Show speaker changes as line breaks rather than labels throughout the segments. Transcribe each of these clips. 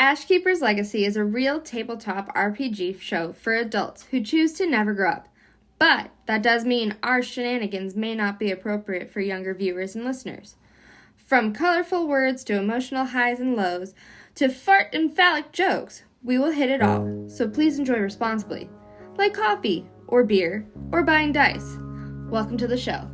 Ashkeepers Legacy is a real tabletop RPG show for adults who choose to never grow up. But that does mean our shenanigans may not be appropriate for younger viewers and listeners. From colorful words to emotional highs and lows to fart and phallic jokes, we will hit it all, so please enjoy responsibly. Like coffee, or beer, or buying dice. Welcome to the show.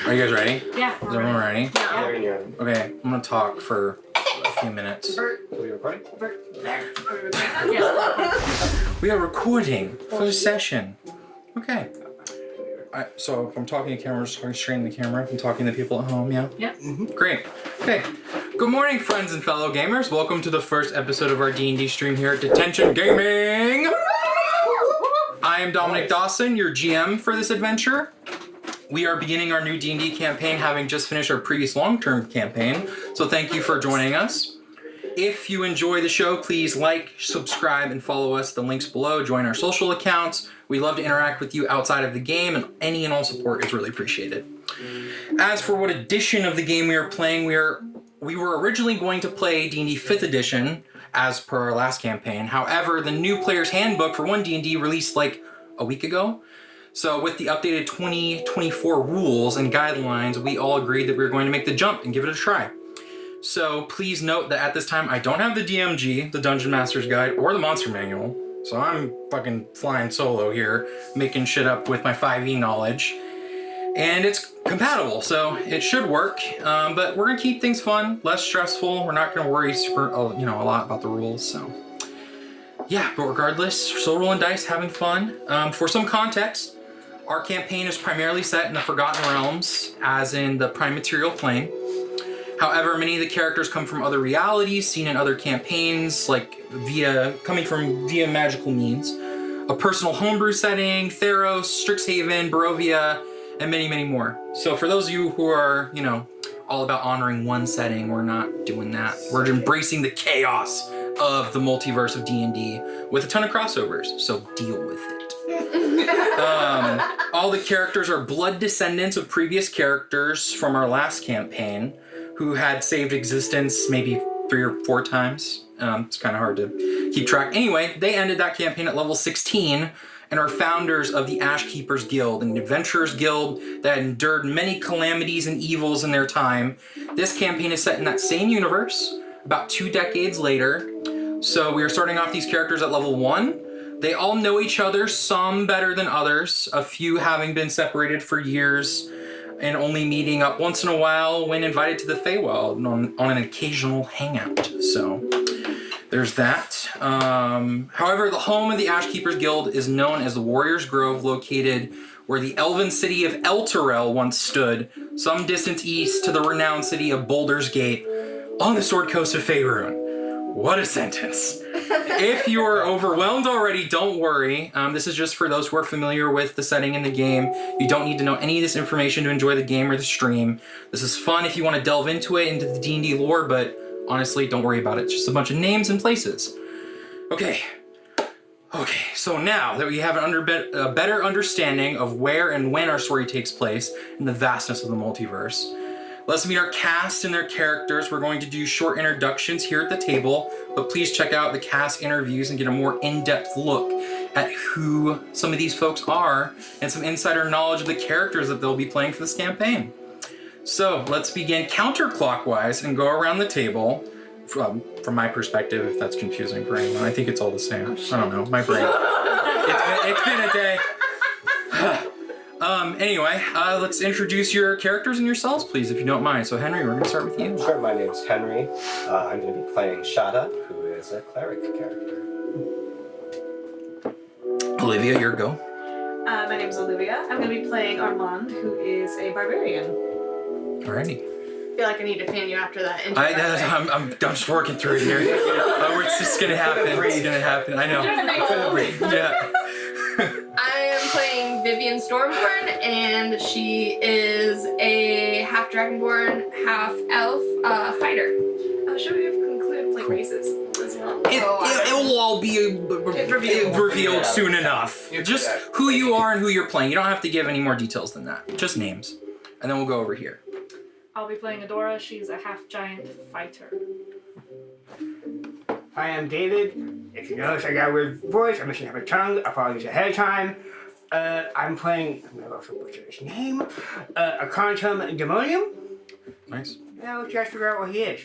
Are you guys ready?
Yeah.
Is everyone ready?
Yeah.
Okay, I'm gonna talk for a few minutes.
Are we recording?
We are recording for the session. Okay. So if I'm talking to camera, just talking straight in the camera. I'm talking to people at home, yeah?
Yep.
Mm-hmm. Great. Okay. Good morning, friends and fellow gamers. Welcome to the first episode of our D&D stream here at Detention Gaming. I am Dominic Dawson, your GM for this adventure. We are beginning our new D&D campaign, having just finished our previous long-term campaign, so thank you for joining us. If you enjoy the show, please like, subscribe, and follow us. The links below. Join our social accounts. We love to interact with you outside of the game, and any and all support is really appreciated. As for what edition of the game we are playing, we were originally going to play D&D 5th edition, as per our last campaign. However, the new player's handbook for 1D&D released like a week ago. So with the updated 2024 rules and guidelines, we all agreed that we were going to make the jump and give it a try. So please note that at this time, I don't have the DMG, the Dungeon Master's Guide, or the Monster Manual. So I'm fucking flying solo here, making shit up with my 5e knowledge. And it's compatible, so it should work. But we're gonna keep things fun, less stressful. We're not gonna worry a lot about the rules, so. Yeah, but regardless, still rolling dice, having fun. For some context, our campaign is primarily set in the Forgotten Realms, as in the Prime Material Plane. However, many of the characters come from other realities, seen in other campaigns, like coming via magical means. A personal homebrew setting, Theros, Strixhaven, Barovia, and many, many more. So for those of you who are, all about honoring one setting, we're not doing that. We're embracing the chaos of the multiverse of D&D with a ton of crossovers, so deal with it. All the characters are blood descendants of previous characters from our last campaign who had saved existence maybe 3 or 4 times. It's kind of hard to keep track. Anyway, they ended that campaign at level 16 and are founders of the Ashkeepers Guild, an adventurers guild that endured many calamities and evils in their time. This campaign is set in that same universe about 2 decades later. So we are starting off these characters at level 1. They all know each other, some better than others, a few having been separated for years. and only meeting up once in a while when invited to the Feywild on an occasional hangout. So there's that. However, the home of the Ashkeepers Guild is known as the Warriors Grove, located where the elven city of Elturel once stood, some distance east to the renowned city of Baldur's Gate on the Sword Coast of Faerun. What a sentence. If you're overwhelmed already, don't worry. This is just for those who are familiar with the setting in the game. You don't need to know any of this information to enjoy the game or the stream. This is fun if you want to delve into it, into the D&D lore, but honestly, don't worry about it. It's just a bunch of names and places. Okay, so now that we have a better understanding of where and when our story takes place in the vastness of the multiverse, let's meet our cast and their characters. We're going to do short introductions here at the table, but please check out the cast interviews and get a more in-depth look at who some of these folks are and some insider knowledge of the characters that they'll be playing for this campaign. So let's begin counterclockwise and go around the table. From my perspective, if that's confusing for anyone, I think it's all the same. I don't know, my brain. It's been a day. Anyway, let's introduce your characters and yourselves, please, if you don't mind. So Henry, we're gonna start with you.
Sure, my name's Henry. I'm gonna be playing Schade, who is a cleric character.
Olivia, your go.
My name's Olivia. I'm going to be playing Armand, who is a barbarian.
Alrighty.
I feel like I need to pan you after that.
I'm just working through it here. It's just gonna happen. It's gonna happen. I know. Yeah.
I am playing Vivian Stormborn, and she is a half dragonborn, half elf fighter.
Oh, should we have concluded like races as well?
It will all be revealed soon enough. Just who you are and who you're playing. You don't have to give any more details than that. Just names. And then we'll go over here.
I'll be playing Adora. She's a half-giant fighter.
I am David. If you notice I got a weird voice, I'm missing half a tongue. Apologies ahead of time. I'm playing, I'm going to also butcher his name, Aconitum and Demonium.
Nice.
Now let's just figure out what he is.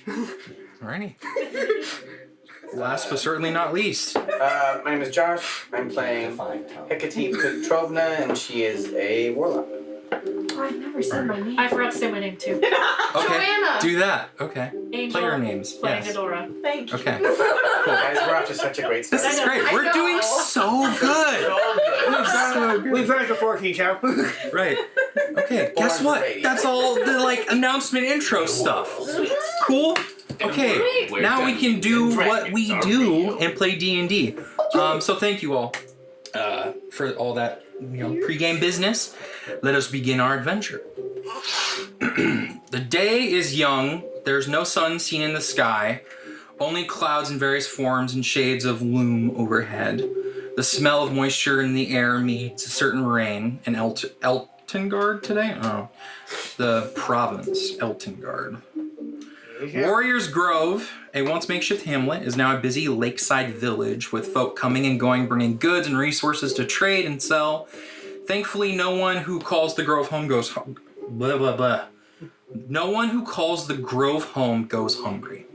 Alrighty. Last but certainly not least.
My name is Josh. I'm playing Hekatee Petrovna, and she is a warlock.
Oh, I've never said my name.
I forgot to say my name too.
Okay.
Joanna.
Do that. Okay.
Angel.
Play your names.
Playing
Yes.
Adora.
Thank you.
Okay.
Guys, we're off to such a great start.
This is great. We're doing so good.
We've heard before, Keisha.
Right. Okay. Guess
on
what?
radio.
That's all the announcement intro stuff. Cool. Okay. Now we can do what we do and play D&D. So thank you all for all that pre-game business. Let us begin our adventure. The day is young. There's no sun seen in the sky. Only clouds in various forms and shades of loom overhead. The smell of moisture in the air means a certain rain. In Eltengard today? Oh. The province, Eltengard. Warriors Grove, a once makeshift hamlet, is now a busy lakeside village with folk coming and going, bringing goods and resources to trade and sell. Thankfully, no one who calls the Grove home goes home. Blah, blah, blah. No one who calls the Grove home goes hungry.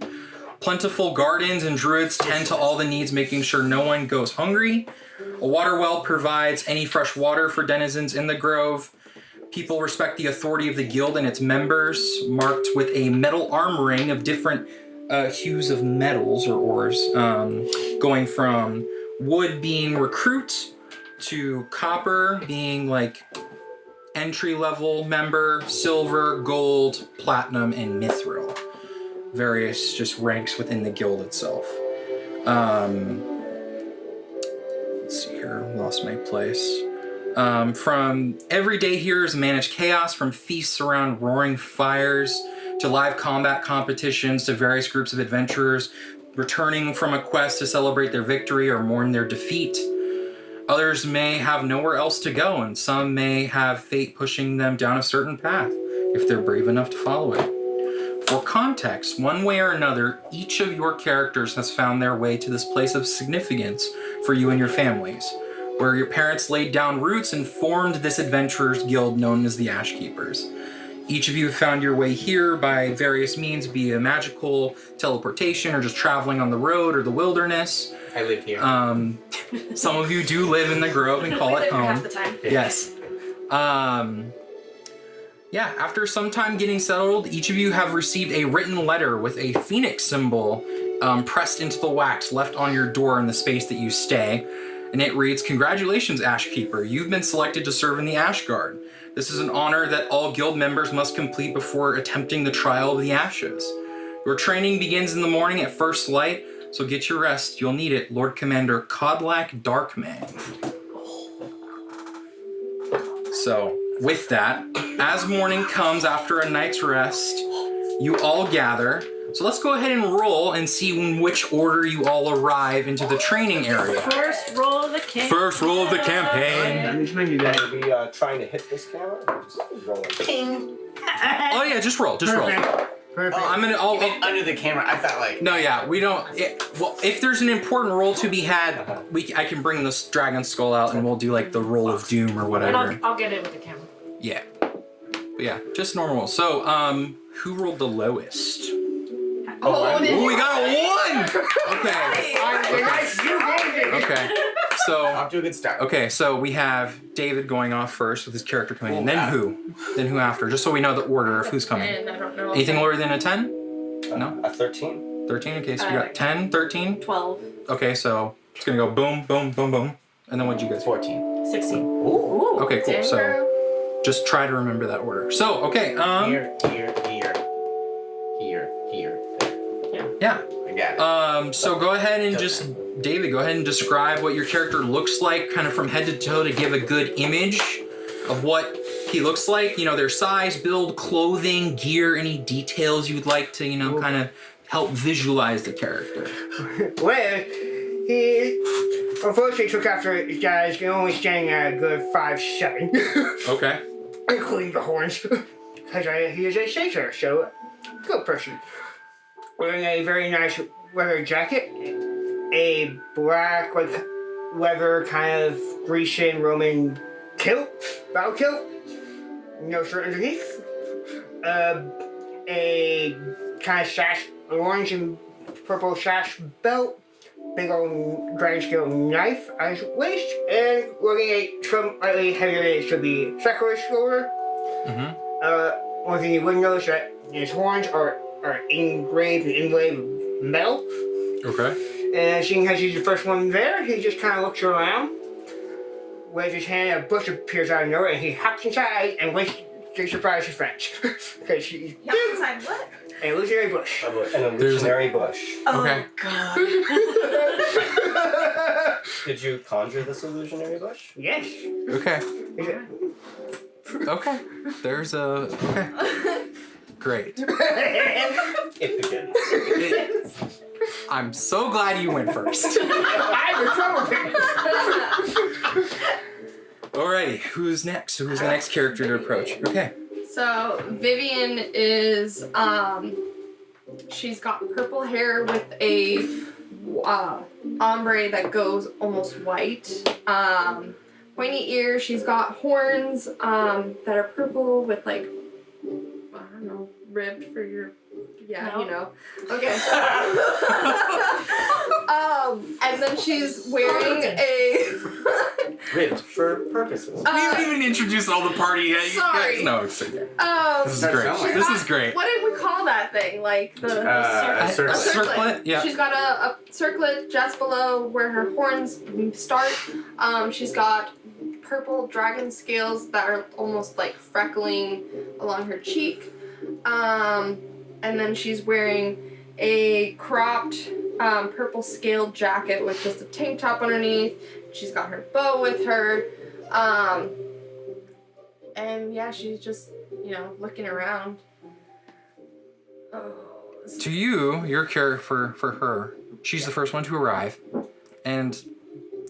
Plentiful gardens and druids tend to all the needs, making sure no one goes hungry. A water well provides any fresh water for denizens in the Grove. People respect the authority of the guild and its members, marked with a metal arm ring of different hues of metals or ores, going from wood being recruit to copper being like entry-level member, silver, gold, platinum, and mithril. Various just ranks within the guild itself. Let's see here, lost my place. From every day here is managed chaos, from feasts around roaring fires to live combat competitions to various groups of adventurers returning from a quest to celebrate their victory or mourn their defeat. Others may have nowhere else to go, and some may have fate pushing them down a certain path if they're brave enough to follow it. For context, one way or another, each of your characters has found their way to this place of significance for you and your families, where your parents laid down roots and formed this adventurers guild known as the Ashkeepers. Each of you found your way here by various means, be it magical, teleportation, or just traveling on the road or the wilderness.
I live here.
Some of you do live in the Grove and call it home.
Half the time.
Yes. Yeah, after some time getting settled, each of you have received a written letter with a phoenix symbol pressed into the wax left on your door in the space that you stay. And it reads, "Congratulations, Ashkeeper. You've been selected to serve in the Ash Guard. This is an honor that all guild members must complete before attempting the trial of the ashes. Your training begins in the morning at first light, so get your rest. You'll need it, Lord Commander Codlac Darkman." So, with that, as morning comes after a night's rest, you all gather. So let's go ahead and roll and see in which order you all arrive into the training area.
First roll of the campaign.
First roll of the campaign.
I'm just gonna do that.
Are we trying to hit this camera? Or just rolling?
Oh yeah, just roll, just roll.
Perfect.
I'll
You meant under the camera. I thought like.
No, yeah, we don't. Well, if there's an important roll to be had, I can bring this dragon skull out and we'll do like the roll of doom or
And
whatever.
I'll get it with the camera.
Yeah, but yeah, just normal. So, who rolled the lowest? Oh, we got a 1. Okay. Okay. So.
Off to a good start.
Okay, so we have David going off first with his character coming in. Then who? Then who after? Just so we know the order of who's coming.
And I don't know.
Anything lower than a 10? No?
A 13.
13? Okay, so we got 10, 13.
12.
Okay, so it's gonna go boom, boom, boom, boom. And then what'd you guys?
14.
16.
Ooh,
Okay, cool.
dang,
So
girl.
just try to remember that order. So, okay,
Here, here, here. Here, here, there.
yeah.
I got it.
So go ahead and just, David, go ahead and describe what your character looks like, kind of from head to toe, to give a good image of what he looks like. You know, their size, build, clothing, gear, any details you'd like to, you know, kind of help visualize the character.
Well, he unfortunately took after his guys, can only stand a good 5'7",
Okay.
including the horns. Because he is a satyr, so good person. Wearing a very nice leather jacket, a black, like, leather kind of Grecian Roman kilt, battle kilt, no shirt underneath, a kind of sash, orange and purple sash belt, big old dragon scale knife at his waist, and wearing a slightly heavier than it should be secular shoulder. One thing you would notice that his horns are engraved and inlaid with metal.
Okay.
And seeing as he's the first one there, he just kind of looks around, waves his hand, a bush appears out of nowhere, and he hops inside and waits to surprise his friends. Because he's
Yup, inside what?
a illusionary bush.
And a illusionary bush.
Okay.
God.
Did you conjure this illusionary bush?
Yes.
Okay.
Is it-
Okay. There's a. Okay. Great.
It begins.
I'm so glad you went first.
I'm a troublemaker.
Alrighty, who's next? Who's the next character to approach? Okay.
So Vivian is she's got purple hair with a ombre that goes almost white. Pointy ears. She's got horns that are purple with like, I don't know, ribbed for your, yeah,
No.
you know. Okay. And then she's wearing a
Ribbed for purposes.
We haven't even introduced all the party yet. You
Sorry.
guys- No, it's okay. This is
That's
great.
somewhere.
This is great.
What did we call that thing? Like the
A
A
circlet.
circlet? Yeah.
She's got a circlet just below where her horns start. She's got purple dragon scales that are almost like freckling along her cheek. And then she's wearing a cropped purple scaled jacket with just a tank top underneath. She's got her bow with her. And yeah, she's just, you know, looking around. Oh,
To you, your character for her, she's the first one to arrive, and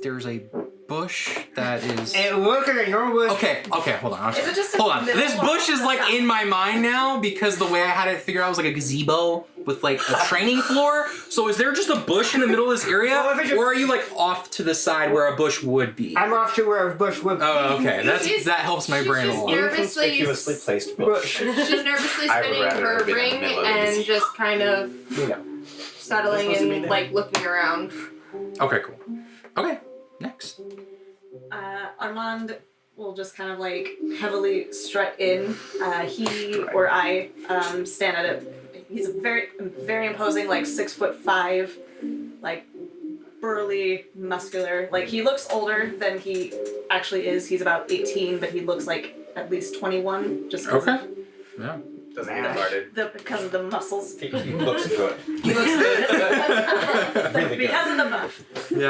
there's a bush that is.
And look at the normal bush.
Okay, hold on.
Is it just
Hold on.
middle
This
one?
bush is like in my mind now because the way I had it figured out was like a gazebo with like a training floor. So is there just a bush in the middle of this area,
Well, if it's a-
or are you like off to the side where a bush would be?
I'm off to where a bush would be.
Oh, okay.
She's-
That helps my
she's
brain a
just
lot.
nervously
Inconspicuously placed bush.
She's nervously
I would
spinning
rather
her
have been in the
ring
middle of
and
this.
just kind of
You know.
settling
This wasn't me
and
there.
like looking around.
Okay, cool. Okay, next.
Armand will just kind of like heavily strut in. He or I stand at it. He's a very imposing, like 6'5", like burly, muscular. Like he looks older than he actually is. He's about 18, but he looks like at least 21. Just
Okay. Yeah.
Doesn't get started.
because of the muscles.
He looks good.
He looks good.
Really good.
Because of the buff.
Yeah.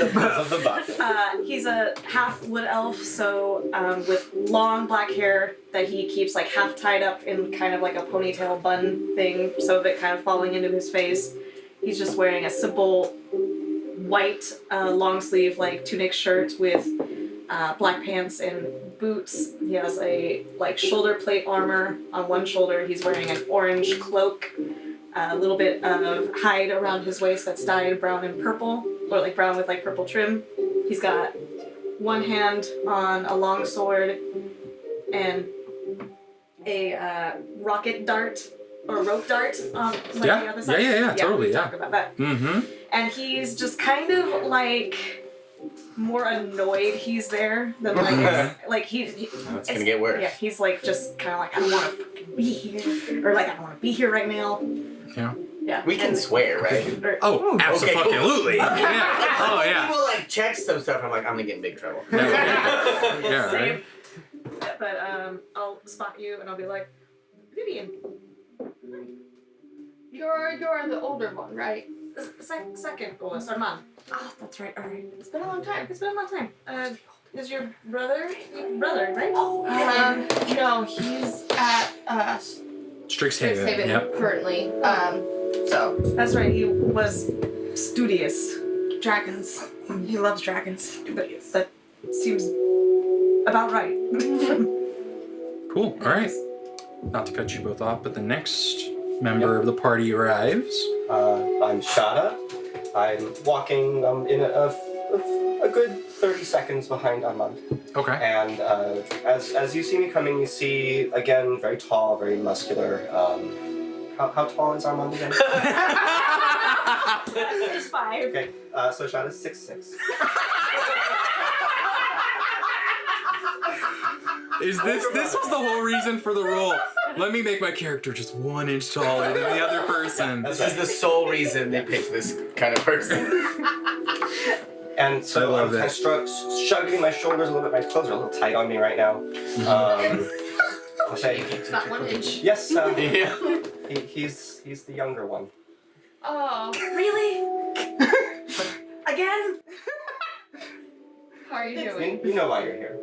Because of the buff.
He's a half wood elf, so with long black hair that he keeps like half tied up in kind of like a ponytail bun thing, so that kind of falling into his face. He's just wearing a simple white long sleeve like tunic shirt with black pants and boots. He has a like shoulder plate armor on one shoulder. He's wearing an orange cloak, a little bit of hide around his waist that's dyed brown and purple, or like brown with like purple trim. He's got one hand on a long sword and a rocket dart or rope dart on like the other side.
Yeah, totally,
we
yeah.
talked about that.
Mm-hmm.
And he's just kind of like more annoyed he's there than like he's
It's gonna get worse.
Yeah, he's like just kind of like, I don't want to fucking be here, or like I don't want to be here right now.
Yeah.
Yeah.
We can swear, right?
Oh, absolutely. Yeah. Oh, yeah.
People like check some stuff. I'm like, I'm gonna get in big trouble.
Yeah,
Same.
right?
But I'll spot you and I'll be like, Vivian.
You're the older one, right?
Second oldest, Armand.
Oh, that's right. All right.
It's been a long time. Is your brother, right?
No, he's at
Strixhaven. Yep.
currently. So
That's right. He was studious.
dragons.
He loves dragons. That seems about right.
Cool. All right. Not to cut you both off, but the next member of the party arrives.
I'm Schade. I'm walking in a good 30 seconds behind Armand.
Okay.
And as you see me coming, you see, again, very tall, very muscular. How tall is Armand again?
It's 5.
Okay, so Schade is 6'6".
This was the whole reason for the role. Let me make my character just 1 inch taller than the other person.
This is the sole reason they picked this kind of person.
And so
I
I'm
love
kind of shrugging my shoulders a little bit. My clothes are a little tight on me right now. I'll say,
It's not 1 inch.
yes,
Yeah.
he's the younger one.
Oh,
Really? Again?
how are you doing?
You know why you're here.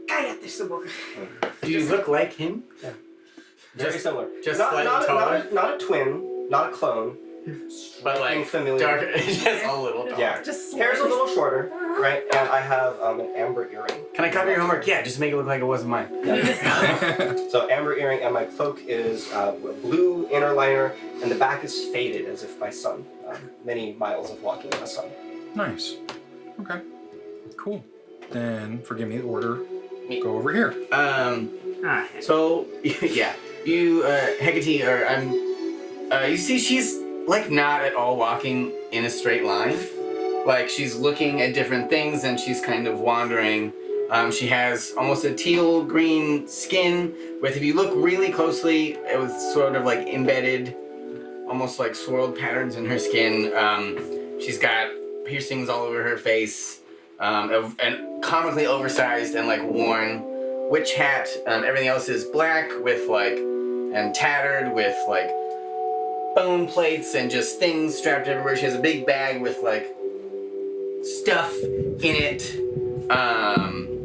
Cállate su boca.
Do you look like him?
Very
Just-
similar.
just
not,
slightly
not,
taller?
not a twin, not a clone.
But like
familiar.
darker, just a little taller.
Yeah.
Just
Hair's a little shorter, right? And I have an amber earring.
Can I copy your homework? Yeah, just make it look like it wasn't mine.
So amber earring, and my cloak is blue inner liner, and the back is faded as if by sun. Many miles of walking in the sun.
Nice. Okay. Cool. Then forgive me the order.
Me.
Go over here.
So yeah, you Hekatee, or you see she's like not at all walking in a straight line. Like she's looking at different things and she's kind of wandering. She has almost a teal green skin with, if you look really closely, it was sort of like embedded, almost like swirled patterns in her skin. She's got piercings all over her face, and comically oversized and like worn witch hat. Everything else is black with like, and tattered with like bone plates and just things strapped everywhere. She has a big bag with like stuff in it.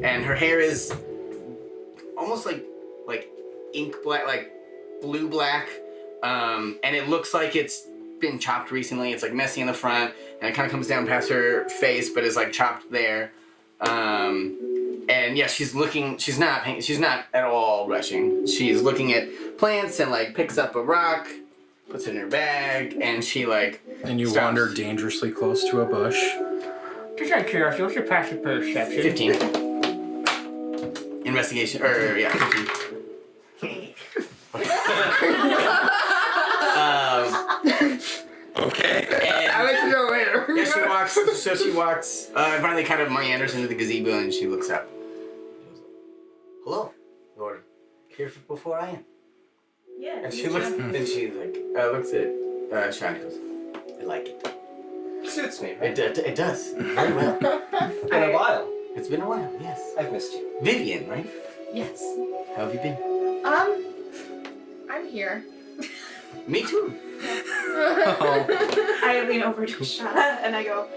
And her hair is almost like ink black, like blue black. And it looks like it's been chopped recently. It's like messy in the front and it kind of comes down past her face, but is like chopped there. And yeah, she's not at all rushing. She's looking at plants and like picks up a rock, puts it in her bag, and she like
And you
stops.
wander dangerously close to a bush.
Just out of curiosity, what's your passive perception?
15. Investigation, or yeah, 15.
Okay.
And
I'll let you know later.
yeah, she walks, finally kind of meanders into the gazebo and she looks up. Hello. You're here before I am.
Yeah.
And she looks, and she looks at Schade and goes, I like it.
Suits me, right?
It does. Very well.
Been a while.
It's been a while, yes.
I've missed you.
Vivian, right?
Yes.
How have you been?
I'm here.
Me too.
I lean over to Schade and I go,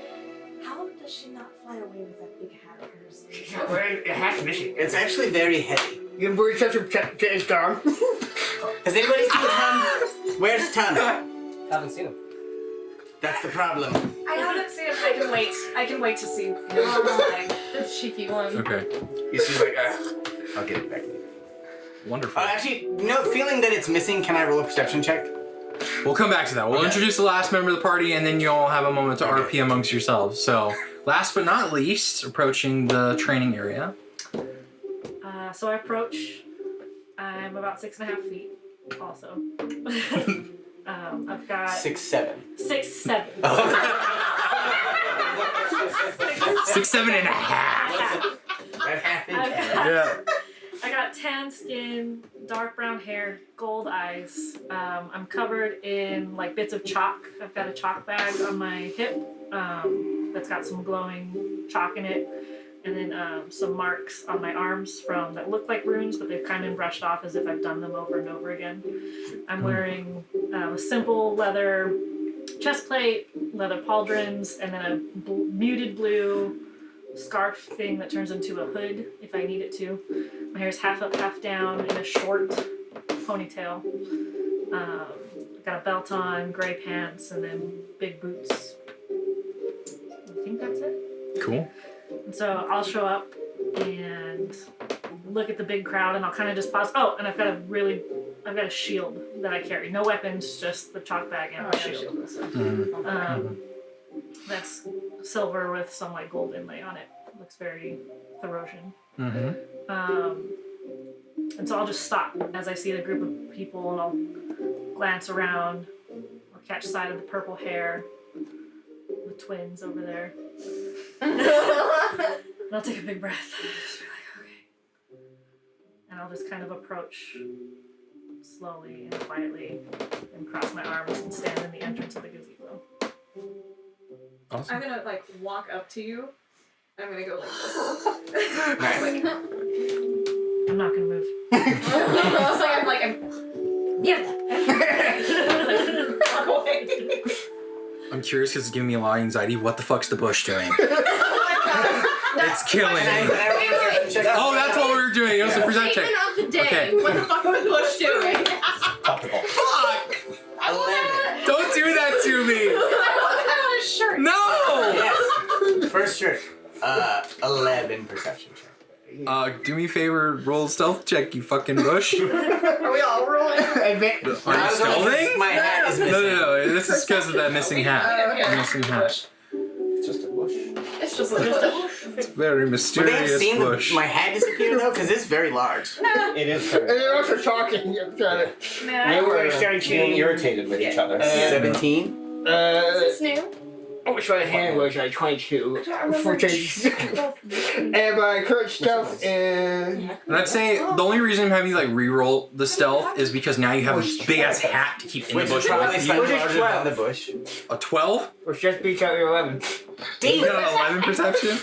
how does she not fly away with that big hat of hers?
She's not wearing a hat missing.
It's actually very heavy.
You can bring such a to his Tom.
Has anybody seen Tom? Where's Tom?
Haven't seen him.
That's the problem.
I haven't seen him. I can wait to see him.
The cheeky one.
Okay.
She's like, I'll get it back.
Wonderful.
Actually, no, feeling that it's missing, can I roll a perception check?
We'll come back to that. We'll introduce the last member of the party, and then you all have a moment to RP amongst yourselves. So, last but not least, approaching the training area.
So I approach. I'm about 6.5 feet. Also, I've got
6'7".
6'7".
6'7.5".
That half inch.
Yeah.
I got tan skin, dark brown hair, gold eyes. I'm covered in like bits of chalk. I've got a chalk bag on my hip that's got some glowing chalk in it, and then some marks on my arms from that look like runes, but they've kind of been brushed off as if I've done them over and over again. I'm wearing a simple leather chest plate, leather pauldrons, and then a muted blue scarf thing that turns into a hood if I need it to. My hair's half up, half down in a short ponytail. Got a belt on, gray pants, and then big boots. I think that's it.
Cool.
And so I'll show up and look at the big crowd, and I'll kind of just pause. Oh, and I've got a shield that I carry. No weapons, just the chalk bag and my shield. That's silver with some like gold inlay on it. Looks very Therosian. And so I'll just stop as I see the group of people, and I'll glance around or catch sight of the purple hair, the twins over there. And I'll take a big breath. Just be like, okay. And I'll just kind of approach slowly and quietly and cross my arms and stand in the entrance of the gazebo.
Awesome.
I'm gonna like walk up to you. I'm gonna go like this.
Nice.
I'm not gonna move.
I'm walk away.
I'm curious because it's giving me a lot of anxiety. What the fuck's the bush doing? It's killing me. Oh, that's what we were doing. It was a percent check.
Statement of the day.
Okay.
What the fuck is the bush doing?
Topical.
Fuck!
11.
Don't do that to me!
I want a shirt.
No!
Yes. First shirt. 11 perception check.
Do me a favor, roll a stealth check, you fucking bush.
Are we all rolling?
Are you stealthing?
My hat is missing.
No. This is because of that missing hat.
Okay.
Missing hat.
It's just a bush.
It's just a bush.
It's very
Would they have
mysterious
seen
bush.
my hat disappear though? Because it's very large.
It is
And
very.
they're also talking to each other.
They were being irritated with each other.
17.
Is this new?
How much my hand was like 22. And my current stealth is.
And I'd say the only reason I'm having you like re-roll the stealth is because now you have a big ass hat to keep in the
Which
bush.
is probably
with
slightly
you.
larger than the bush.
A 12?
Which just beats out your 11.
You got an 11 perception?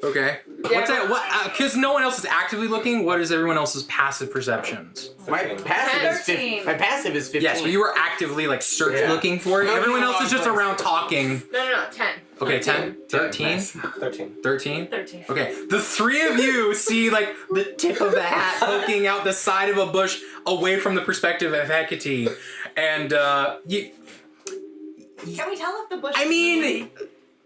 Okay. What's that? What? Because no one else is actively looking. What is everyone else's passive perceptions?
My passive is
13.
My passive is 15.
Yes, but you were actively like looking for it.
No,
Everyone
no,
else is just
no.
around talking.
No, 10.
Okay, 10, 13,
13.
13.
13.
Okay, the three of you see like the tip of the hat poking out the side of a bush away from the perspective of Hekatee, and you.
Can we tell if the bush?
I mean,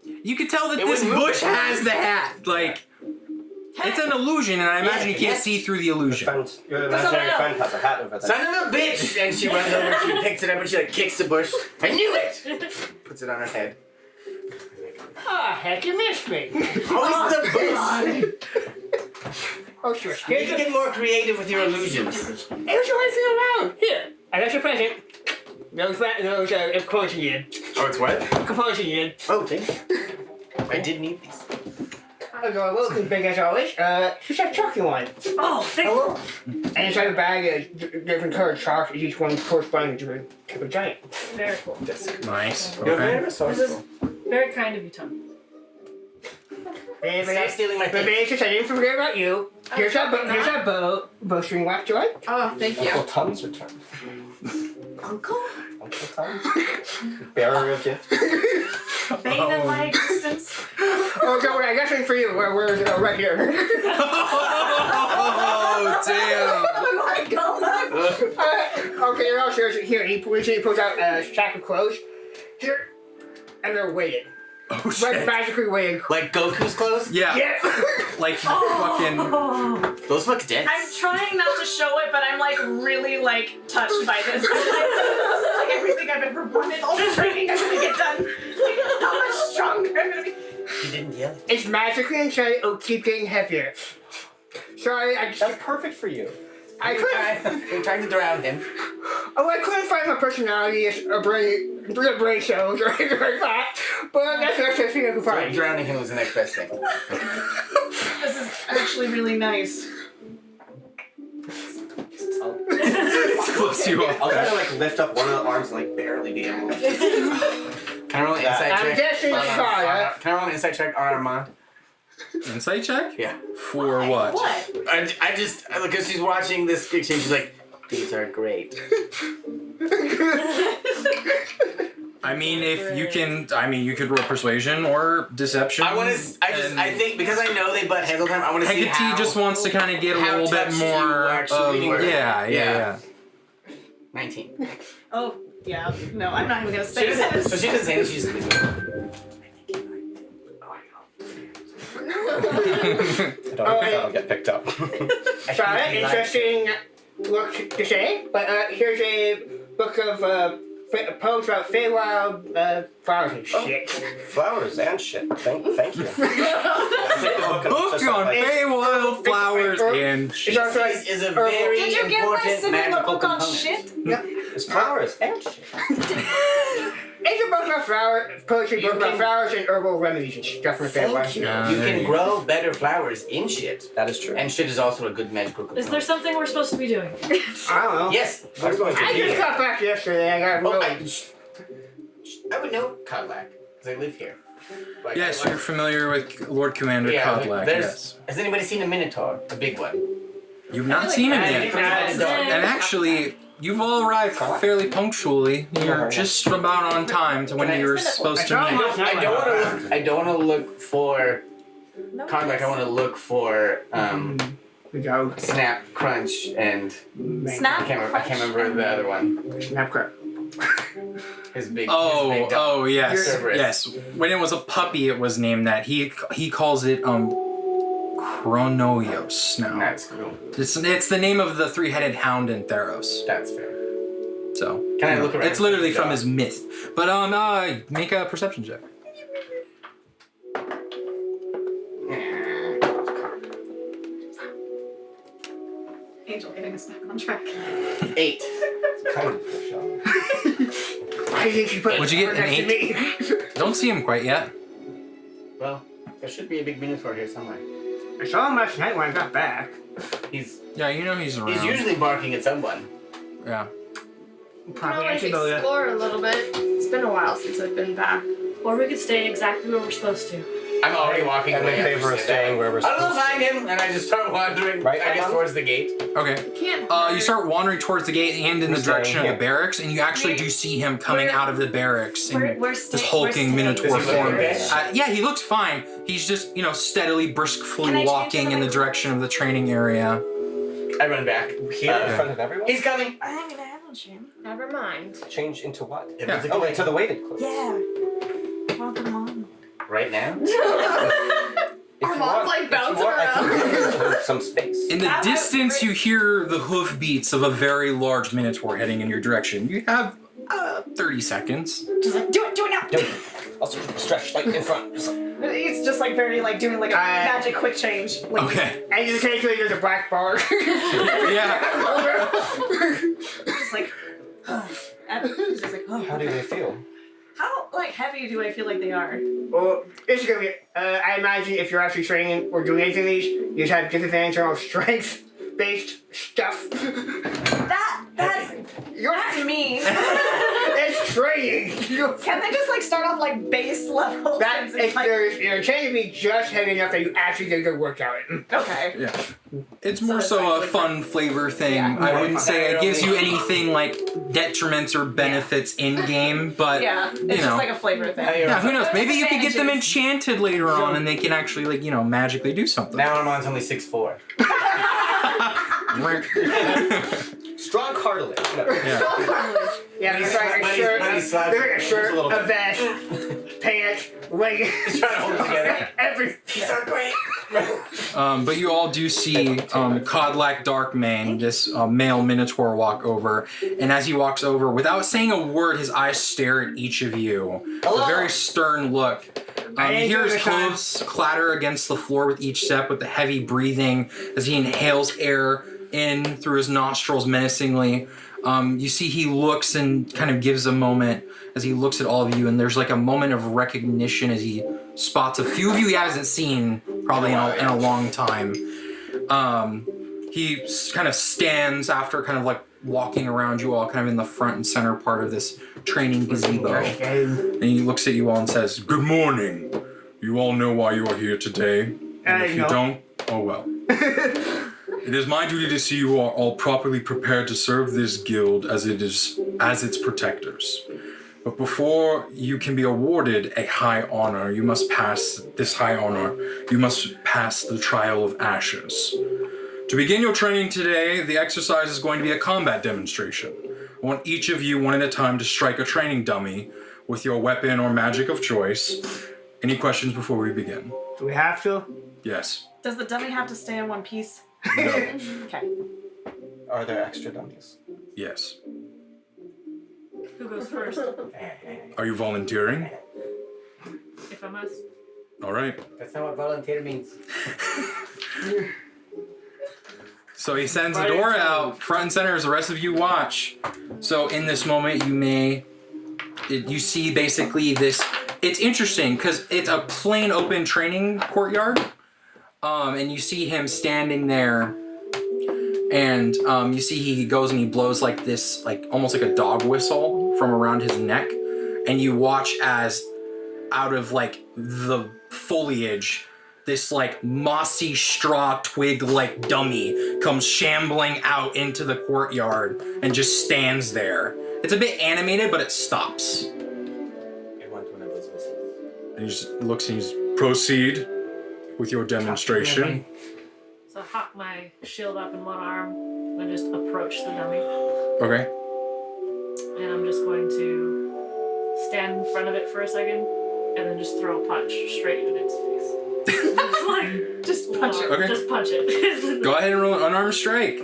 you could tell that
It
this
would move
bush
it.
has the hat. Like, it's an illusion, and I imagine you can't see through the illusion.
Your imaginary friend has a hat over there.
Son of a bitch! And she runs over, she picks it up, and she like kicks the bush. I knew it! Puts it on her head.
Ah, heck, you missed me.
Always the bush!
Oh, sure.
You
Here's
need to
your,
get more creative with your illusions.
here's your anything around. Here. I got your present. Those components again.
Oh, it's what?
Components again.
Oh, thanks. I did need these.
Adora, welcome, big as always. Just have chocolate one.
Oh, thank you.
Hello. And inside the bag is different colored chocolates, each one corresponding to a type of giant.
Very cool.
Nice.
You're very
Okay.
This is
resourceful.
very kind of you, Tom.
Stop stealing my
But
things.
I didn't forget about you. Here's that bowstring wax joy.
Oh, thank you.
Uncle Tom's return.
Uncle?
Uncle Tom? Bearer of gifts.
Bane of my existence.
Oh, don't worry, I got something for you. Where is it? Oh, right here.
Oh, damn.
Oh my god.
Okay, you're all serious. Here, he pulls out a stack of clothes. Here. And they're weighted.
Oh,
Like
shit.
magically weighted.
Like Goku's clothes?
Yeah.
Yeah.
Like fucking.
Oh.
Those look dense.
I'm trying not to show it, but I'm like really like touched by this. Like everything I've ever wanted, all the training I'm gonna get done. Like how much stronger I'm gonna be.
You didn't yell.
It's magically inside. It'll keep getting heavier. Sorry, I just.
That's perfect for you.
I couldn't.
We're trying to drown him.
Oh, I couldn't find my personality as a brain cells or anything like that. But that's the best thing I could
So
find.
drowning him was the next best thing.
This is actually really nice.
Flips you
I'll
off.
try to like lift up one of the arms and like barely be able to.
Can I roll an
Yeah.
insight
I'm
check?
guessing it's fire.
Can I roll an insight check on Armand?
Insight check?
Yeah.
For what?
What?
I just, because she's watching this exchange, she's like, these are great.
I mean, if you can, you could roll persuasion or deception.
I think, because I know they butt heads all the time, I want to see
Hekatee
how.
just wants to kind of get a
how
little bit
touched you
more
actually
of,
were.
yeah.
19.
Oh, yeah. No, I'm not even gonna
She
say
doesn't,
this.
so she doesn't say this, she just
I don't know if that'll get picked up.
Sorry, interesting look to say, but here's a book of poems about Feywild flowers and shit.
Flowers and shit. Thank you. Take the book and
Book
just,
on
like,
Feywild flowers and
It's
shit.
also
This is a very
Did you give my
important
sibling a
magical
book on
component.
shit?
It's flowers and shit.
It's a book about flowers, poetry book about flowers and herbal remedies and stuff from
Thank
Feywild.
you.
Yeah,
You
there
can
you
grow better flowers in shit.
That is true.
And shit is also a good magical component.
Is there something we're supposed to be doing?
I don't know.
Yes.
I'm going to
I
be
just
here.
got back yesterday. I got
Oh,
really.
I would know Codlac, because I live here. Like,
Yes,
I
you're familiar with Lord Commander
Yeah,
Codlac,
there's.
yes.
Has anybody seen a Minotaur? A big one.
You've not seen him
I
yet.
think that's the dog.
And actually, you've all arrived fairly punctually. You're just about on time to when you were supposed to meet.
I don't want to look for Codlac. I want to look for
The dog.
Snap, Crunch, and
Snap.
I can't remember the other one.
Snapcrack.
His big.
Oh,
his big dog.
oh, yes,
Cerberus.
yes. When it was a puppy, it was named that. He calls it Chronoios now.
That's cool.
It's the name of the three-headed hound in Theros.
That's fair.
So
Can I look around?
it's literally from
Yeah.
his myth. But make a perception check.
Angel getting us back on track.
8.
Kind of a push up.
I think she put
Would you get an
next to me.
Don't see him quite yet.
Well, there should be a big Minotaur here somewhere.
I saw him last night when I got back.
He's
Yeah, you know he's around.
usually barking at someone.
Yeah.
Probably I
Like
should go there.
explore a little bit. It's been a while since I've been back.
Or we could stay exactly where we're supposed to.
I'm already walking
I'm
away.
in favor of staying where we're
I'll go
supposed
find him, and I just start wandering.
Right,
I guess
Armand?
towards the gate.
Okay.
Can't.
You start wandering towards the gate and in the
We're
direction of
staying
the
here.
barracks, and you actually do see him coming
We're-
out of the barracks in
We're
this
staying.
hulking minotaur
Does he look
form.
okay?
Yeah, he looks fine. He's just, steadily,
Can I
briskly
change
walking
into
in the
my
direction of the training area.
I run back.
Here in front of everyone?
He's coming.
I'm gonna handle him.
Never mind.
Change into what?
Yeah.
Oh, into the weighted clothes.
Yeah. Want them on.
Right now?
If you
Our mom's
want-
like
if you
bouncing
want, I can
around.
give you some space.
In the distance, you hear the hoofbeats of a very large minotaur heading in your direction. You have 30 seconds.
Just like, do it now.
Do it. Also stretch like in front. Just like,
He's just like very like doing like a magic quick change. Like,
Okay.
And you occasionally there's a black bar.
Yeah.
Just like, he's just like,
how do they feel?
How heavy do I feel like they are?
Well, it's gonna be. I imagine if you're actually training or doing anything of these, you just have disadvantage on all strength-based stuff.
That's me.
It's training.
Can they just start off base level?
That
since it's,
you're training to be just heavy enough that you actually get a good workout in.
okay.
Yeah. It's more so a fun flavor thing.
Yeah.
I wouldn't say it gives you anything like detriments or benefits in game, but
Yeah, it's
you
just
know.
a flavor thing.
Yeah, who knows? Maybe you could get them
Advantages.
enchanted later on, and they can actually magically do something.
Now Armand's only 6'4".
Strong cartilage. No.
Yeah.
Yeah, it's like a
Money's-
shirt,
money's slapped.
there's like a shirt,
a little
a
bit.
vest, pants, leggings.
He's trying to hold it together.
Everything.
He's so great.
But you all do see Codlac Darkmane, this male minotaur, walk over, and as he walks over, without saying a word, his eyes stare at each of you.
Hello.
A very stern look.
I
You
ain't
hear his
doing this time.
hooves clatter against the floor with each step, with the heavy breathing as he inhales air in through his nostrils menacingly. You see he looks and kind of gives a moment as he looks at all of you, and there's like a moment of recognition as he spots a few of you he hasn't seen probably in a long time. He kind of stands after kind of walking around you all kind of in the front and center part of this training gazebo. And he looks at you all and says, "Good morning. You all know why you are here today. And if you
No.
don't, oh well. It is my duty to see you are all properly prepared to serve this guild as its protectors. But before you can be awarded a high honor, you must pass the trial of ashes. To begin your training today, the exercise is going to be a combat demonstration. I want each of you one at a time to strike a training dummy with your weapon or magic of choice. Any questions before we begin?
Do we have to?
Yes.
Does the dummy have to stay in one piece?
No.
Okay.
Are there extra dummies?
Yes.
Who goes first?
Are you volunteering?
If I must.
All right.
That's not what volunteer means.
So he sends Adora out front and center as the rest of you watch. So in this moment, you see basically this. It's interesting because it's a plain open training courtyard, and you see him standing there, and you see he goes and he blows this, almost like a dog whistle from around his neck, and you watch as out of the foliage, this mossy straw twig dummy comes shambling out into the courtyard and just stands there. It's a bit animated, but it stops.
It went one of those whistles.
And he just looks and he's, proceed with your demonstration.
So I hop my shield up in one arm and just approach the dummy.
Okay.
And I'm just going to stand in front of it for a second and then just throw a punch straight in its face.
Just punch it.
Okay.
Just punch it.
Go ahead and roll an unarmed strike.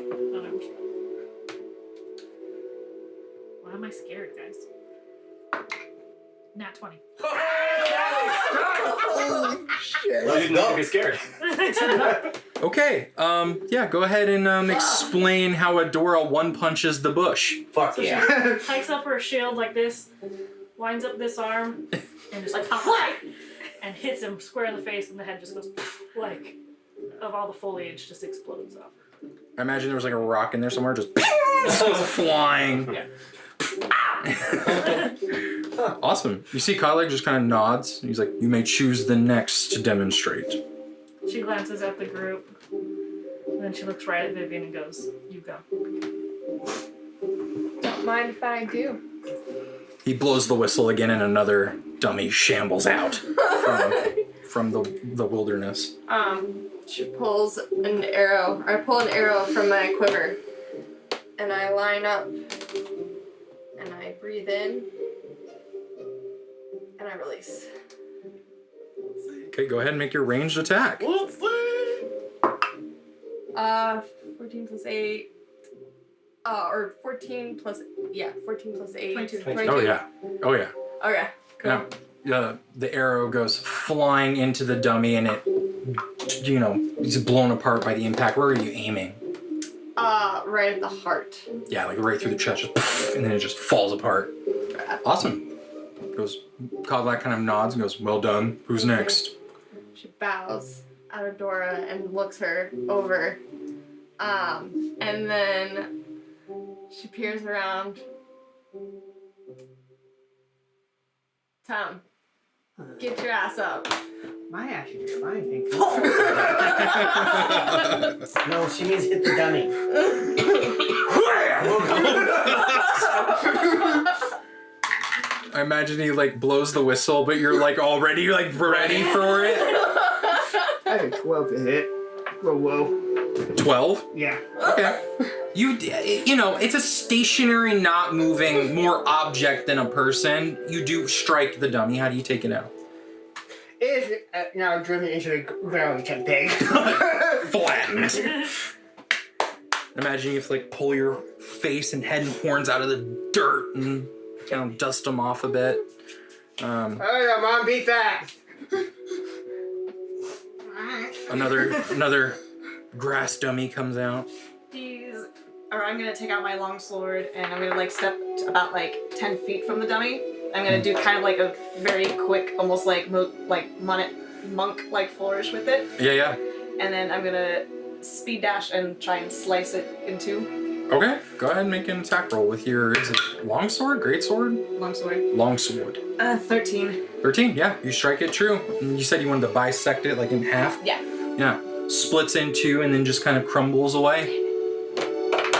Why am I scared, guys? Nat 20.
Well, you didn't be scared.
Okay. Yeah, go ahead and explain how Adora one punches the bush.
Fuck
So
yeah.
she hikes up her shield like this, winds up this arm, and just whack, and hits him square in the face, and the head just goes of all the foliage just explodes off.
I imagine there was a rock in there somewhere, just goes flying.
Yeah.
Awesome. You see Kyler just kind of nods. He's like, you may choose the next to demonstrate.
She glances at the group, and then she looks right at Vivian and goes, "You go."
Don't mind if I do.
He blows the whistle again and another dummy shambles out from the wilderness.
She pulls an arrow. I pull an arrow from my quiver, and I line up, and I breathe in, and I release.
Okay, go ahead and make your ranged attack.
14 plus 8. Or 14 plus, 14 plus 8.
22.
22.
Oh yeah.
Okay, cool.
Yeah, the arrow goes flying into the dummy and it, is blown apart by the impact. Where are you aiming?
Right at the heart.
Yeah, right through the chest, just, and then it just falls apart. Awesome. Kodlak kind of nods and goes, well done. Who's next?
She bows at Adora and looks her over. And then she peers around. Tom, get your ass up.
My ass is fine, thank you.
No, she means hit the dummy.
I imagine he like blows the whistle, but you're like already like ready for it.
I have a 12 to hit. Whoa.
12?
Yeah.
Okay. You know, it's a stationary, not moving, more object than a person. You do strike the dummy. How do you take it out?
It is now driven into the ground, can pig.
Flattened. Imagine you have to like pull your face and head and horns out of the dirt and kind of dust them off a bit.
Oh yeah, Mom, beat that.
Another grass dummy comes out.
I'm gonna take out my long sword and I'm gonna like step about like 10 feet from the dummy. I'm gonna do kind of like a very quick, almost like monk-like flourish with it.
Yeah.
And then I'm gonna speed dash and try and slice it in two.
Okay, go ahead and make an attack roll with your, is it longsword, greatsword?
Longsword.
Longsword.
13.
13, yeah, you strike it true. And you said you wanted to bisect it like in half?
Yeah.
Yeah, splits in two and then just kind of crumbles away.